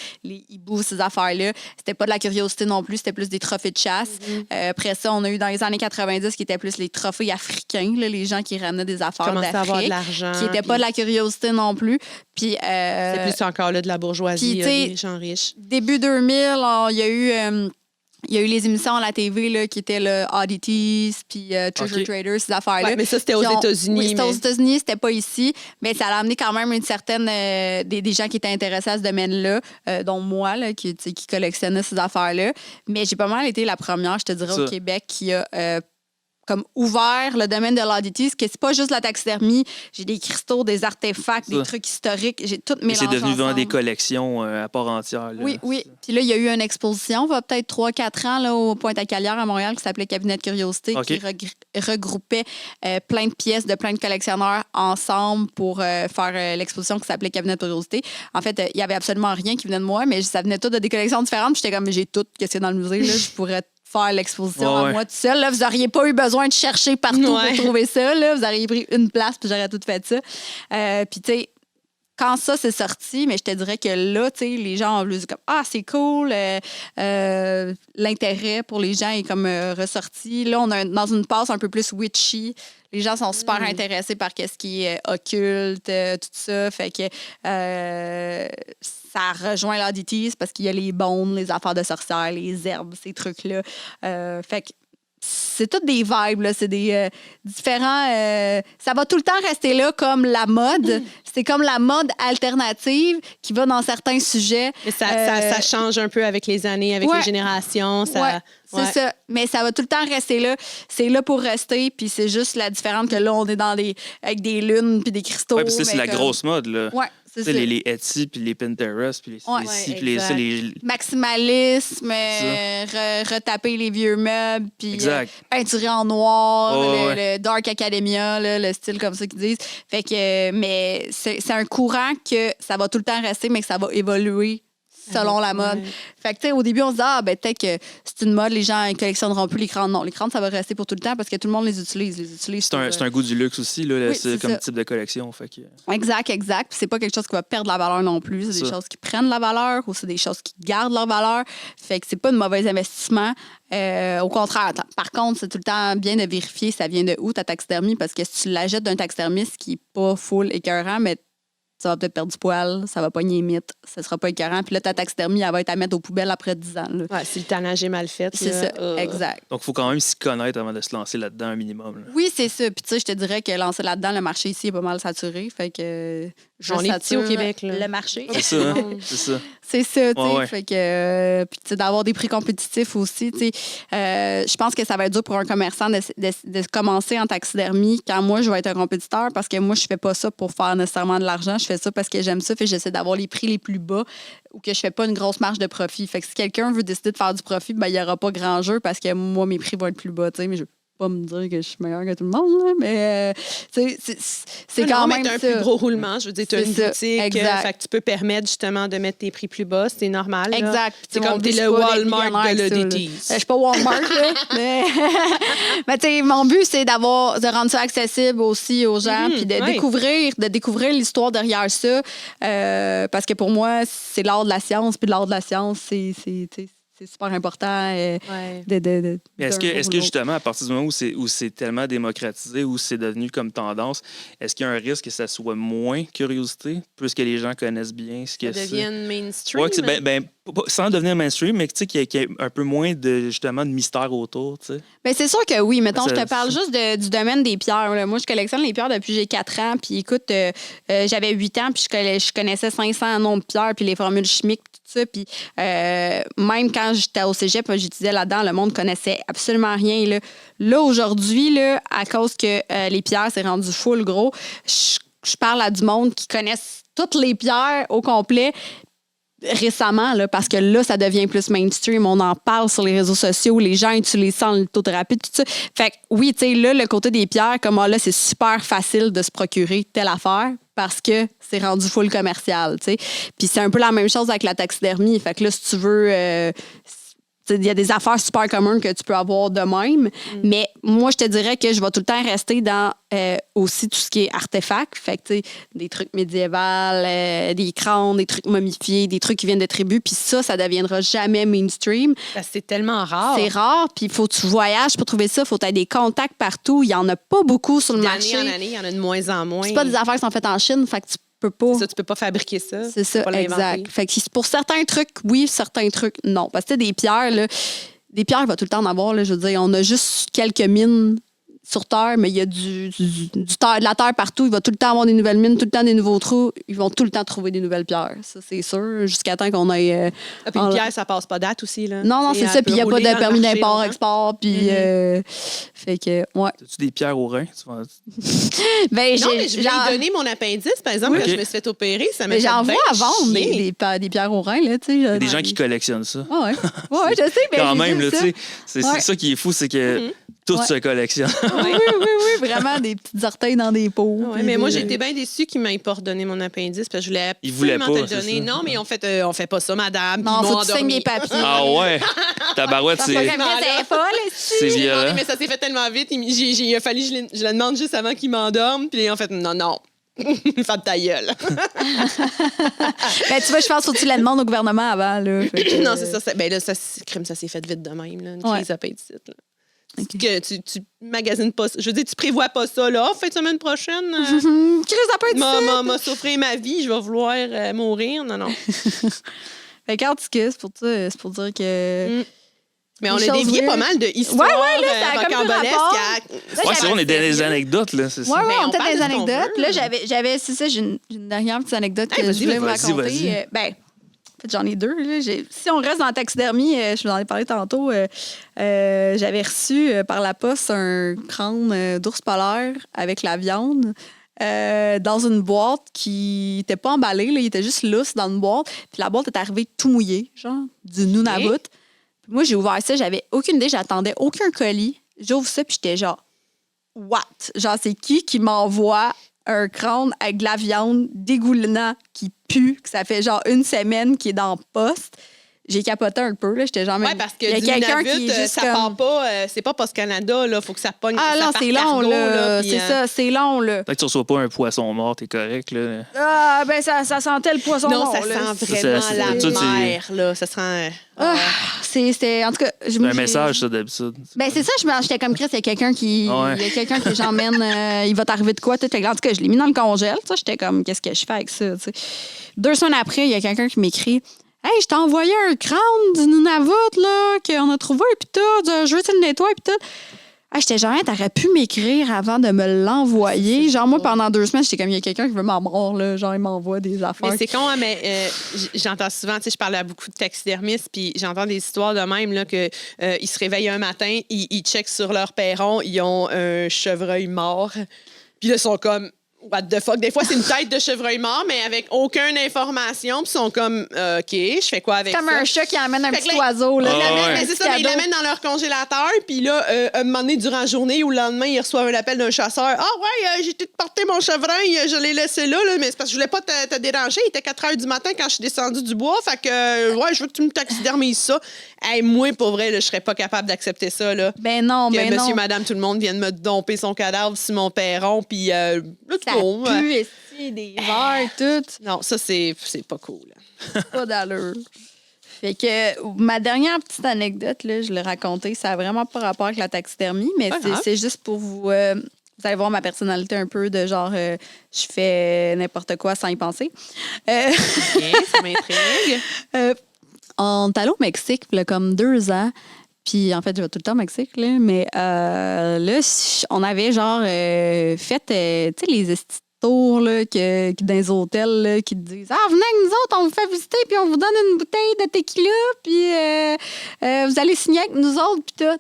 hiboux, ces affaires-là. C'était pas de la curiosité non plus, c'était plus des trophées de chasse. Après ça, on a eu dans les années 90 qui étaient plus les trophées africains, là, les gens qui ramenaient des affaires Commençait à avoir de d'Afrique, l'argent. qui n'étaient pas de la curiosité non plus. Puis, C'est plus encore là de la bourgeoisie, puis, tu sais, des gens riches. début 2000, il y a eu les émissions à la TV là, qui étaient le Oddities, puis Treasure OK. Traders, ces affaires-là. Ouais, mais ça, c'était aux Qui ont- États-Unis. Oui, c'était mais- aux États-Unis, c'était pas ici. Mais ça a amené quand même une certaine. Des gens qui étaient intéressés à ce domaine-là, dont moi, là, qui collectionnais ces affaires-là. Mais j'ai pas mal été la première, je te dirais, au Ça. Québec qui a. Comme ouvert le domaine de l'oddities, que c'est pas juste la taxidermie. J'ai des cristaux, des artefacts, Ça. des trucs historiques. J'ai tout Et mélangé c'est devenu vraiment ensemble. des collections à part entière. Là. Oui, oui. Puis là, il y a eu une exposition, il y a peut-être 3-4 ans, là, au Pointe-à-Calière à Montréal, qui s'appelait Cabinet de curiosité, OK. qui regroupait plein de pièces de plein de collectionneurs ensemble pour faire l'exposition qui s'appelait Cabinet de curiosité. En fait, il y avait absolument rien qui venait de moi, mais ça venait tout de des collections différentes. Puis j'étais comme, j'ai tout, qu'est-ce qu'il y a dans le musée, là, je pourrais faire l'exposition Ouais, à ouais. moi tout seul. Là, vous n'auriez pas eu besoin de chercher partout Ouais. pour trouver ça. Là. Vous auriez pris une place, puis j'aurais tout fait ça. Puis, tu sais, quand ça s'est sorti, mais je te dirais que là, tu sais, les gens ont vu comme ah, c'est cool, l'intérêt pour les gens est comme ressorti. Là, on est dans une passe un peu plus witchy. Les gens sont super intéressés par ce qui est occulte, tout ça. Fait que ça rejoint l'oddities parce qu'il y a les bones, les affaires de sorcières, les herbes, ces trucs-là. Fait que c'est toutes des vibes, là. C'est des différents... ça va tout le temps rester là comme la mode. C'est comme la mode alternative qui va dans certains sujets. Mais ça change un peu avec les années, avec les générations. C'est ça. Mais ça va tout le temps rester là. C'est là pour rester. Puis c'est juste la différence que là, on est avec des lunes puis des cristaux. Oui, puis c'est la grosse mode, là. Ouais. C'est ça. Les Etsy, puis les Pinterest, puis les maximalisme, retaper les vieux meubles, puis peinturer en noir, le Dark Academia, là, le style comme ça qu'ils disent. Fait que, mais c'est un courant que ça va tout le temps rester, mais que ça va évoluer selon la mode. Fait que, tu sais, au début, on se dit, peut-être que c'est une mode, les gens ne collectionneront plus les crânes. Non, les crânes, ça va rester pour tout le temps parce que tout le monde les utilise. C'est un goût du luxe aussi, là, c'est comme type de collection. Fait que... Exact. Puis c'est pas quelque chose qui va perdre la valeur non plus. C'est des choses qui prennent la valeur ou c'est des choses qui gardent leur valeur. Fait que c'est pas un mauvais investissement. Au contraire. Par contre, c'est tout le temps bien de vérifier ça vient de où ta taxidermie parce que si tu la jettes d'un taxidermiste qui n'est pas full écœurant, mais ça va peut-être perdre du poil, ça va pogner les mythes, ça sera pas écœurant. Puis là, ta taxidermie, elle va être à mettre aux poubelles après 10 ans. Là. Ouais, si le tannage est mal fait. C'est ça, exact. Donc, il faut quand même s'y connaître avant de se lancer là-dedans un minimum. Là. Oui, c'est ça. Puis tu sais, je te dirais que lancer là-dedans, le marché ici est pas mal saturé. Fait que on est petit au Québec. Là. Le marché. C'est ça, hein? C'est ça. C'est ça, tu sais. Fait que, puis tu sais, d'avoir des prix compétitifs aussi, tu sais. Je pense que ça va être dur pour un commerçant de commencer en taxidermie quand moi, je vais être un compétiteur parce que moi, je fais pas ça pour faire nécessairement de l'argent. Je fais ça parce que j'aime ça. Fait que j'essaie d'avoir les prix les plus bas ou que je fais pas une grosse marge de profit. Fait que si quelqu'un veut décider de faire du profit, ben il y aura pas grand jeu parce que moi, mes prix vont être plus bas, tu sais. Mais je pas me dire que je suis meilleure que tout le monde, là, mais c'est quand même un plus gros roulement. Je veux dire, tu as une boutique, fait que tu peux permettre justement de mettre tes prix plus bas. C'est normal. Là. Exact. C'est comme t'es le Walmart de l'ODT. Je suis pas Walmart, là, mais tu sais, mon but, c'est de rendre ça accessible aussi aux gens, puis de découvrir l'histoire derrière ça, parce que pour moi, c'est l'art de la science, puis l'art de la science, c'est super important. Est-ce que justement, à partir du moment où c'est tellement démocratisé, où c'est devenu comme tendance, est-ce qu'il y a un risque que ça soit moins curiosité, puisque les gens connaissent bien ce que c'est? Ça devienne mainstream? Sans devenir mainstream, mais qu'il y ait un peu moins justement de mystère autour. Tu sais. Bien, c'est sûr que oui. Mettons, je te parle juste du domaine des pierres. Là. Moi, je collectionne les pierres depuis j'ai 4 ans. Puis écoute, j'avais 8 ans, puis je connaissais 500 noms de pierres, puis les formules chimiques, tout ça. Puis même quand j'étais au cégep, j'étudiais là-dedans, le monde connaissait absolument rien. Là aujourd'hui, là, à cause que les pierres, c'est rendu full gros, je parle à du monde qui connaissent toutes les pierres au complet récemment, là, parce que là, ça devient plus mainstream. On en parle sur les réseaux sociaux. Les gens utilisent ça en lithothérapie, tout ça. Fait que oui, tu sais, là, le côté des pierres, comme là, c'est super facile de se procurer telle affaire parce que c'est rendu full commercial, tu sais. Puis c'est un peu la même chose avec la taxidermie. Fait que là, si tu veux... il y a des affaires super communes que tu peux avoir de même. Mais moi, je te dirais que je vais tout le temps rester dans aussi tout ce qui est artefacts. Fait que, tu sais, des trucs médiévals, des crânes, des trucs momifiés, des trucs qui viennent de tribus. Puis ça deviendra jamais mainstream. C'est tellement rare. C'est rare. Puis il faut que tu voyages pour trouver ça. Il faut que tu aies des contacts partout. Il n'y en a pas beaucoup sur le marché. D'année en année, il y en a de moins en moins. C'est pas des affaires qui sont faites en Chine. Fait que tu peux pas. Ça, tu peux pas fabriquer ça. C'est ça, exact. Fait que pour certains trucs, oui, certains trucs, non. Parce que des pierres, là, des pierres, il va tout le temps en avoir. Là, je veux dire, on a juste quelques mines sur Terre, mais il y a de la Terre partout. Il va tout le temps avoir des nouvelles mines, tout le temps des nouveaux trous. Ils vont tout le temps trouver des nouvelles pierres. Ça, c'est sûr, jusqu'à temps qu'on aille... puis une pierre, ça passe pas date aussi, là. Non, c'est ça. Puis il n'y a pas de permis d'import-export. Puis, fait que, ouais. As-tu des pierres au rein? Non, mais je voulais donner mon appendice, par exemple, quand je me suis fait opérer. Ça m'a fait j'en vois à vendre des pierres au rein, là, tu sais. Il y a des gens qui collectionnent ça. Ouais, je sais. Quand même, là, tu sais. C'est ça qui est fou, c'est que tout se collectionne. Oui, vraiment des petits orteils dans des pots. Ouais, mais moi, j'ai été bien déçue qu'ils m'aient pas redonné mon appendice parce que je voulais absolument te le donner. Non, mais on fait pas ça, madame. Non, faut que tu saignes des papiers. Ah ouais? Ta barouette, c'est violent. Mais ça s'est fait tellement vite. Il a fallu que je le demande juste avant qu'il m'endorme. Puis en fait, non. Ferme ta gueule. Ben, tu vois, je pense faut que tu la demandes au gouvernement avant. Là. Non, c'est ça. Ben là, ça s'est fait vite de même. Là, une crise à paix ici. Okay. Que tu magasines pas ça. Je veux dire, tu prévois pas ça, là. Fin de semaine prochaine. Crise à paix ici. M'a souffrir ma vie, je vais vouloir mourir. Non. Fait qu'en tout cas, c'est pour dire que. Mais on a dévié pas mal de histoires rocambolesques. Ouais, c'est vrai, on est dans les anecdotes, là. C'est ça. Ouais, on on était dans parle les de ce qu'on anecdotes. veut. Là, j'avais c'est ça, j'ai une dernière petite anecdote que je voulais vous raconter. Vas-y. Ben, en fait, j'en ai deux. Là. Si on reste dans la taxidermie, je vous en ai parlé tantôt, j'avais reçu par la poste un crâne d'ours polaire avec la viande. Dans une boîte qui n'était pas emballée, là, il était juste lousse dans une boîte. Puis la boîte est arrivée tout mouillée, genre du Nunavut. Puis moi, j'ai ouvert ça, j'avais aucune idée, j'attendais aucun colis. J'ouvre ça, puis j'étais genre, what? Genre, c'est qui m'envoie un crâne avec de la viande dégoulinant qui pue, que ça fait genre une semaine qui est dans le poste? J'ai capoté un peu, là. J'étais genre... Oui, parce que il y a du quelqu'un Nunavut, qui est juste ça part pas... c'est pas Post Canada, là. Faut que ça pogne... Ah non, c'est long, là. C'est ça, c'est long, là. Tant que tu reçois pas un poisson mort, t'es correct, là. Ah, ben ça sentait le poisson Non, mort, ça là. sent vraiment ça, la mer, là. Ça sent... C'était... En tout cas... C'est un message, ça, d'habitude. Ben c'est ça, j'étais comme Chris, il y a quelqu'un qui... Ouais. Il y a quelqu'un qui j'emmène, il va t'arriver de quoi? Tout. En tout cas, je l'ai mis dans le congèle. J'étais comme, qu'est-ce que je fais avec ça? T'sais. 2 semaines après, il y a quelqu'un qui m'écrit... Hey, je t'ai envoyé un crâne du Nunavut, là, qu'on a trouvé, puis tout. Je veux que tu le nettoies, puis tout. Hey, j'étais genre, t'aurais pu m'écrire avant de me l'envoyer. Genre, moi, pendant 2 semaines, j'étais comme, il y a quelqu'un qui veut m'en mordre, là. Genre, il m'envoie des affaires. Mais c'est con, hein, mais j'entends souvent, tu sais, je parle à beaucoup de taxidermistes, puis j'entends des histoires de même, là, que ils se réveillent un matin, ils checkent sur leur perron, ils ont un chevreuil mort. Puis là, ils sont comme... What the fuck? Des fois, c'est une tête de chevreuil mort, mais avec aucune information. Puis ils sont comme, OK, je fais quoi avec ça? Comme un chat qui amène un Fait petit que là, oiseau. Là. Mais c'est ça, mais ils l'amènent dans leur congélateur. Puis là, un moment donné, durant la journée ou le lendemain, ils reçoivent un appel d'un chasseur. Ah ouais, j'ai tout porté mon chevreuil, je l'ai laissé là, mais c'est parce que je voulais pas te déranger. Il était 4 h du matin quand je suis descendue du bois. Fait que, ouais, je veux que tu me taxidermises ça. Hey, moi, pour vrai, là, je serais pas capable d'accepter ça. Là. Ben non, que ben non. monsieur, madame, tout le monde vienne me domper son cadavre sur mon perron. Puis là, Ça pue, ici, des verres, tout. Non, ça, c'est pas cool. Pas d'allure. Fait que ma dernière petite anecdote, là, je l'ai racontée, ça n'a vraiment pas rapport avec la taxidermie, mais c'est juste pour vous... vous allez voir ma personnalité un peu de genre, je fais n'importe quoi sans y penser. OK, ça m'intrigue. On est allé au Mexique, il y a comme 2 ans. Puis, en fait, je vais tout le temps au Mexique, là. Mais là, on avait genre fait, tu sais, les tours là, dans les hôtels là, qui te disent « Ah, venez avec nous autres, on vous fait visiter, puis on vous donne une bouteille de tequila, puis vous allez signer avec nous autres, puis tout. »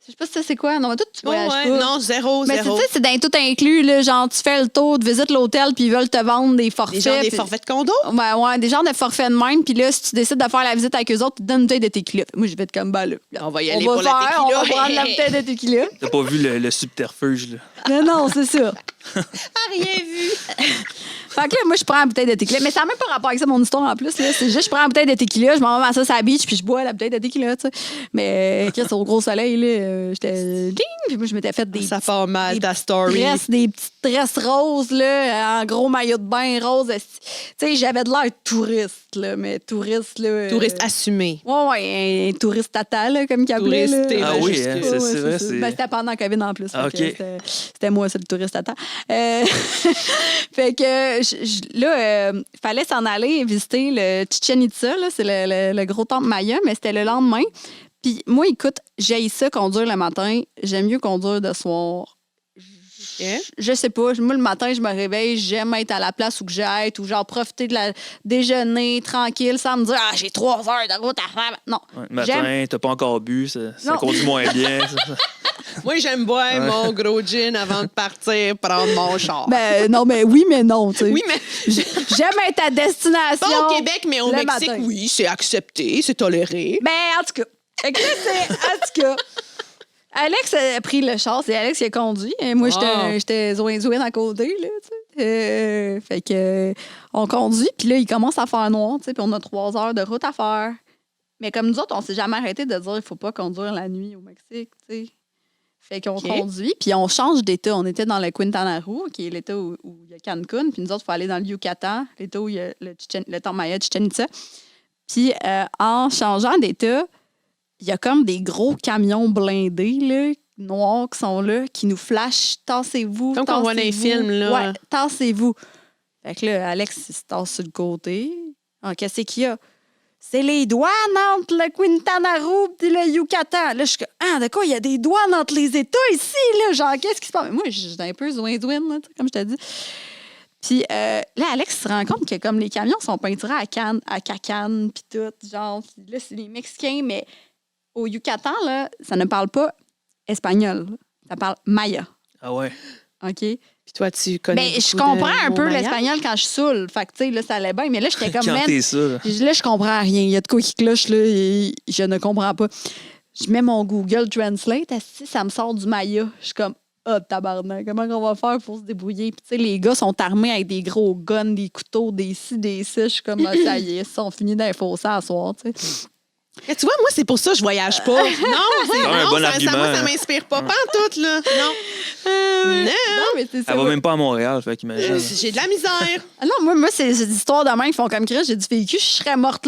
Je sais pas si ça c'est quoi. Non, mais toi, tu voyages pas. Non, zéro. Mais tu sais, c'est dans tout inclus, là, genre, tu fais le tour, tu visites l'hôtel, puis ils veulent te vendre des forfaits. Des forfaits de condo? Ouais, des genres de forfaits de même. Puis là, si tu décides de faire la visite avec eux autres, tu te donnes une bouteille de tequila. Moi, je vais être comme, bah là. On va y aller pour la tequila. On va prendre la bouteille de tequila. T'as pas vu le subterfuge, là? Non, c'est ça. Rien vu. Fait que là, moi, je prends la bouteille de tequila. Mais ça n'a même pas rapport avec ça, mon histoire en plus. Là. C'est juste, je prends la bouteille de tequila, je m'en vais m'asseoir sur la beach, puis je bois la bouteille de tequila, tu sais. Mais, Chris, au gros soleil, là, j'étais. Ding! Puis moi, je m'étais fait des. Ça part mal, ta story. Des petites tresses roses, là, en gros maillot de bain rose. Tu sais, j'avais de l'air touriste, là, mais touriste, là. Touriste assumé. Ouais, un touriste tata, là, comme qu'il appelait. Touriste, Ah oui, hein, c'est vrai. Ben, c'était pendant COVID en plus. Ah, OK. C'était moi, c'est le touriste tata. Fait que là, il fallait s'en aller visiter le Chichen Itza, là, c'est le gros temple maya, mais c'était le lendemain. Puis moi, écoute, j'haïs ça conduire le matin. J'aime mieux conduire de soir. Je sais pas. Moi, le matin, je me réveille, j'aime être à la place où que j'aille, ou genre profiter de la déjeuner tranquille sans me dire « Ah, j'ai 3 heures de route à faire. » Non. Ouais, le matin, t'as pas encore bu, ça conduit moins bien. Moi, j'aime boire mon gros gin avant de partir prendre mon char. Ben, non, mais oui, mais non. T'sais. Oui, mais... J'aime être à destination. Pas au Québec, mais au Mexique, matin. oui, c'est accepté, c'est toléré. Ben, en tout cas. En tout cas. Alex a pris le char, c'est Alex qui a conduit. Et moi, j'étais zouin à côté, là, tu sais. Fait que, on conduit, puis là, il commence à faire noir, tu sais, puis on a 3 heures de route à faire. Mais comme nous autres, on s'est jamais arrêté de dire qu'il faut pas conduire la nuit au Mexique, tu sais. Fait qu'on OK. conduit, puis on change d'état. On était dans le Quintana Roo, qui est l'état où il y a Cancun, puis nous autres, il faut aller dans le Yucatan, l'état où il y a le temple Maya de Chichén Itzá. Puis en changeant d'état, il y a comme des gros camions blindés, là, noirs qui sont là, qui nous flashent. Tassez-vous, Comme qu'on voit dans les tassez-vous. films, là. Ouais, tassez-vous. Fait que là, Alex, il se tasse sur le côté. Ah, qu'est-ce qu'il y a? C'est les douanes entre le Quintana Roo et le Yucatan. Là, je suis comme, ah, de quoi? Il y a des douanes entre les États ici, là. Genre, qu'est-ce qui se passe? Mais moi, j'étais un peu zouin-zouin, là, comme je t'ai dit. Puis là, Alex se rend compte que comme les camions sont peinturés à canne, à cacane, puis tout, genre, pis là, c'est les Mexicains, mais au Yucatan, là, ça ne parle pas espagnol. Ça parle maya. Ah ouais. OK? Puis toi, tu connais. Mais je beaucoup de comprends un mots peu mayas? l'espagnol quand je saoule. Fait que, tu sais, là, ça allait bien. Mais là, j'étais comme, man, Chanter ça. Là. là, je comprends rien. Il y a de quoi qui cloche, là, et je ne comprends pas. Je mets mon Google Translate, assis, ça me sort du maya. Je suis comme, tabarnak, comment on va faire pour se débrouiller? Puis, tu sais, les gars sont armés avec des gros guns, des couteaux, des ci, des ça. Je suis comme, ça y est, ils sont finis d'un fossé à soir, tu sais. Mais tu vois, moi, c'est pour ça que je voyage pas. Non, un bon ça, argument, moi, ça hein. m'inspire pas pantoute, là. Non. Non. Non, mais c'est ça. Elle va même pas à Montréal, fait qu'imagine. J'ai de la misère. Ah non, moi c'est des histoires de main qui font comme Chris. J'ai du vécu, je serais morte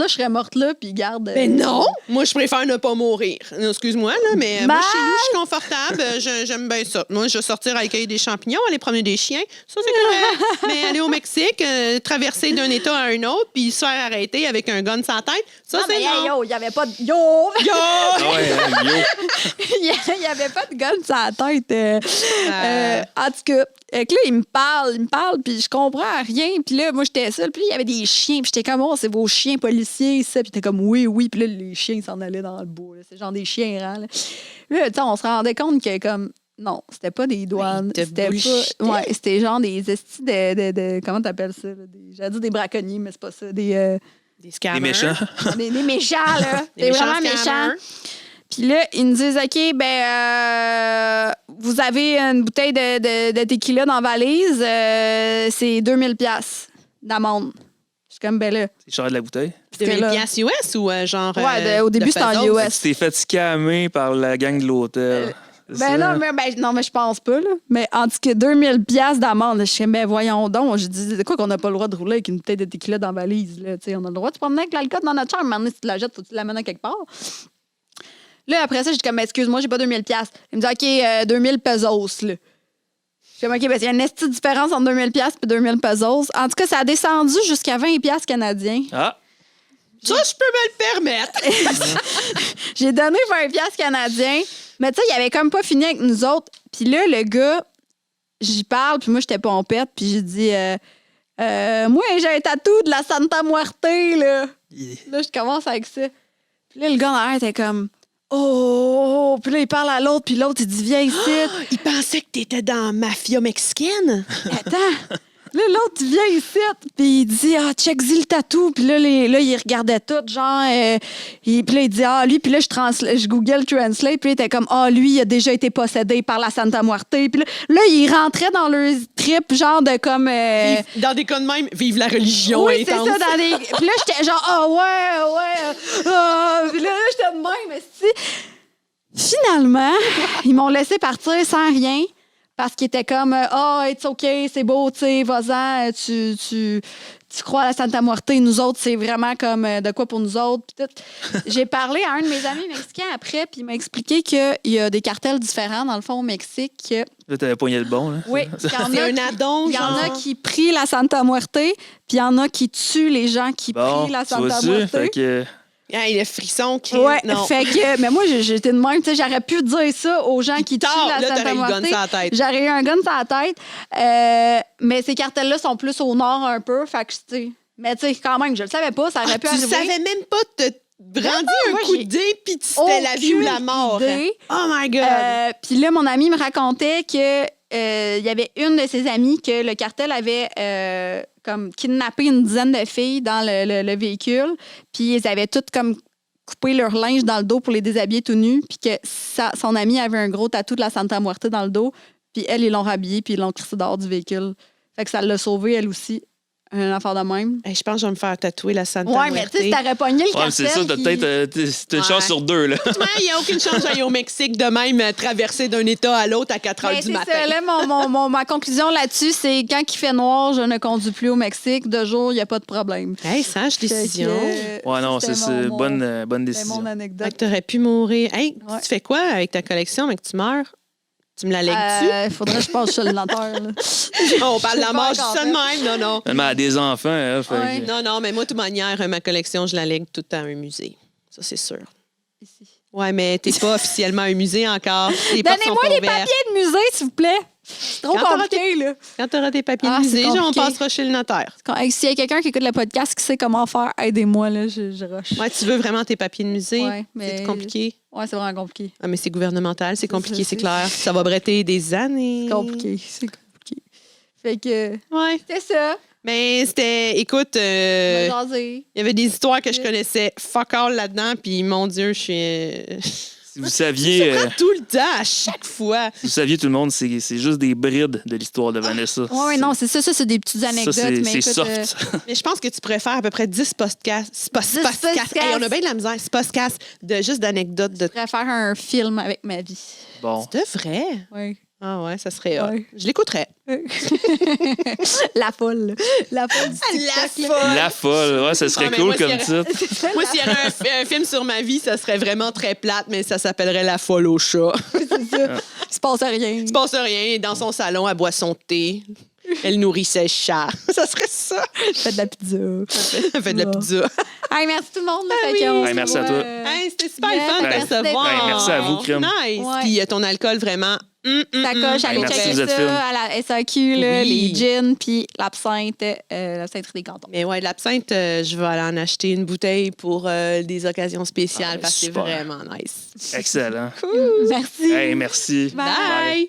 là, puis garde. Mais non! Moi, je préfère ne pas mourir. Non, excuse-moi, là, mais moi, Bye! chez nous, je suis confortable. J'aime bien ça. Moi, je vais sortir à accueillir des champignons, aller promener des chiens. Ça, c'est correct. Mais aller au Mexique, traverser d'un État à un autre, puis se faire arrêter avec un gun sur la tête, ça, Non, c'est mais non. yo, il n'y avait pas de. Yo! Yo! Ah ouais, hein, yo. Il n'y avait pas de gun sur la tête. En tout cas, là, il me parle, puis je comprends rien. Puis là, moi, j'étais seule. Puis il y avait des chiens. Puis j'étais comme, oh, c'est vos chiens policiers, ça. Puis t'es comme, oui. Puis là, les chiens s'en allaient dans le bois. là. C'est genre des chiens errants. Là, tu sais, on se rendait compte que, comme, non, c'était pas des douanes. Ils te C'était bullshitaient. pas. Ouais, c'était genre des estis de comment t'appelles ça? J'allais dire des braconniers, mais c'est pas ça. Des scammers. Les méchants. des méchants, là. Des Des méchants vraiment méchants. scammers. Puis là, ils nous disent, OK, vous avez une bouteille de tequila dans la valise, c'est 2000$ d'amende. Je suis comme, ben là. C'est cher de la bouteille. C'était là. 2000 piastres US ou genre. Ouais, au début, c'était en pesos? US. Tu t'es fait scammer par la gang de l'hôtel. C'est ça? Non, mais je pense pas, là. Mais en tout cas, 2000$ d'amende. Je suis comme, ben voyons donc. Je dis, c'est quoi qu'on n'a pas le droit de rouler avec une bouteille de tequila dans la valise, là? Tu sais, on a le droit de se promener avec l'alcool dans notre chambre. Maintenant, si tu la jettes, faut que tu l'amènes à quelque part. Là, après ça, je dis comme, excuse-moi, j'ai pas 2000$. Il me dit, OK, 2000 pesos, là. Je suis comme, OK, il y a une petite différence entre 2000$ et 2000 pesos. En tout cas, ça a descendu jusqu'à 20$ canadiens. Ah, Ça, je peux me le permettre. J'ai donné 20$ canadiens. Mais tu sais, il avait comme pas fini avec nous autres. Puis là, le gars, j'y parle, puis moi, j'étais pompette, puis j'ai dit, moi, j'ai un tatou de la Santa Muerte, là. yeah. Là, je commence avec ça. Puis là, le gars en arrière était comme, oh! Puis là, il parle à l'autre, puis l'autre, il dit, viens ici. Il pensait que t'étais dans la mafia mexicaine. Attends. Là, l'autre, il vient ici, puis il dit, check-y le tatou. Puis là, il regardait tout, genre, puis là, il dit, lui, puis là, je Google Translate, puis il était comme, lui, il a déjà été possédé par la Santa Muerte. Puis là, il rentrait dans le trip, genre, de comme. Dans des cas de même, vive la religion Oui, c'est intense. ça, dans des. Puis là, j'étais genre, ouais. Puis là, j'étais de même, mais si. Finalement, ils m'ont laissé partir sans rien. Parce qu'il était comme, it's OK, c'est beau, tu sais, vas-en, tu crois à la Santa Muerte, nous autres, c'est vraiment comme de quoi pour nous autres. Pis tout. J'ai parlé à un de mes amis mexicains après, puis il m'a expliqué qu'il y a des cartels différents, dans le fond, au Mexique. Là, t'avais poigné le bon, là. Oui, il y en C'est a un addon, il y en a genre. qui prient la Santa Muerte, puis il y en a qui tuent les gens qui Bon, prient la tu Santa vois-tu? Muerte. Fait que Hey, le frisson qui. Ouais, Non. fait que, mais moi, j'étais de même, tu sais, j'aurais pu dire ça aux gens qui tuent Tard, la là, Santa t'aurais eu le gun Muerte. sur la tête. J'aurais eu un gun sur la tête. Mais ces cartels-là sont plus au nord un peu, fait que, tu sais. Mais, tu sais, quand même, je le savais pas, ça aurait pu Tu arriver. savais même pas te brandir moi, un coup j'ai de dé, puis c'était la vie ou la aucune mort. idée. Oh my God. Puis là, mon ami me racontait que il y avait une de ses amies que le cartel avait comme kidnappé une dizaine de filles dans le véhicule, puis ils avaient toutes comme coupé leur linge dans le dos pour les déshabiller tout nus, puis que son amie avait un gros tatou de la Santa Muerte dans le dos, puis elle, ils l'ont rhabillée, puis ils l'ont crissé dehors du véhicule. Fait que ça l'a sauvée, elle aussi. une affaire de même. Hey, je pense que je vais me faire tatouer la Santa Ouais, mais tu sais, si t'aurais pogné le Ouais, mais c'est ça, t'as cartel, peut-être t'as une chance sur deux, là. Il n'y a aucune chance d'aller au Mexique de même traverser d'un État à l'autre à 4 heures ben, du c'est matin. ça, là, ma conclusion là-dessus, c'est quand il fait noir, je ne conduis plus au Mexique. De jour, il n'y a pas de problème. Hey, sage décision. Ouais, non, c'est bonne C'est décision. mon Fait anecdote. que t'aurais pu mourir. Hey, Ouais. tu fais quoi avec ta collection, mais que tu meurs? Tu me la lègues-tu? Il faudrait que je passe chez le notaire. Là. On parle de la pas mort, je dis encore ça de même. Non, non. Elle a des enfants, hein, fait Ouais. que- Non, non, mais moi, de toute manière, ma collection, je la lègue tout à un musée. Ça, c'est sûr. Ici. Ouais, mais t'es pas officiellement un musée encore. Les portes sont Donnez-moi pas des ouvertes. papiers de musée, s'il vous plaît. C'est trop Quand t'auras compliqué, là. Quand t'auras tes papiers Ah, de c'est musée, genre, on compliqué. passera chez le notaire. S'il y a quelqu'un qui écoute le podcast qui sait comment faire, aidez-moi, là, je rush. Ouais, tu veux vraiment tes papiers de musée? Ouais, mais- C'est compliqué. Ouais, c'est vraiment compliqué. Ah, mais c'est gouvernemental, c'est compliqué, ça, c'est c'est- clair. Ça va bretter des années. C'est compliqué. Fait que, Ouais. c'est ça. Mais c'était, écoute, On va il jaser. y avait des histoires que je connaissais fuck all là-dedans, puis mon Dieu, je suis. Si vous saviez, Tout le temps, à chaque fois. si vous saviez tout le monde, c'est juste des brides de l'histoire de Vanessa. Ouais, non, c'est ça. Ça, c'est des petites anecdotes. Ça, mais c'est écoute, soft. Mais je pense que tu pourrais faire à peu près 10 podcasts. 10 podcasts. Hey, on a bien de la misère. 10 podcasts de juste d'anecdotes de. je pourrais faire un film avec ma vie. Bon. De vrai? Ouais. Ah ouais, ça serait hot. Ouais. Je l'écouterais. La folle. Là. La folle du TikTok, là. La folle, ouais, ça serait Ah, mais cool moi, comme s'il y aurait- titre. Moi, s'il y avait un film sur ma vie, ça serait vraiment très plate, mais ça s'appellerait La folle au chat. C'est ça. Il se passe rien. Il se passe rien. Dans son salon, elle boit son thé. Elle nourrit ses chats. Ça serait ça. Fais de la pizza. Elle fait de la Bon. pizza. Hey, merci tout le monde. Là, Ah fait oui. qu'on se Hey, merci à voit, toi. Hey, c'était super Yeah, le fun de merci te d'être voir. là. Hey, merci à vous, Crème. Nice. Ouais. Puis ton alcool, vraiment. Ta coche, allez Merci, checker vous êtes ça fine. à la SAQ, là, Oui. les gins, puis l'absinthe, l'absinthe des cantons. Mais ouais, de l'absinthe, je vais aller en acheter une bouteille pour des occasions spéciales Ah, parce que c'est super. vraiment nice. Excellent. Merci. Hey, merci. Bye. Bye.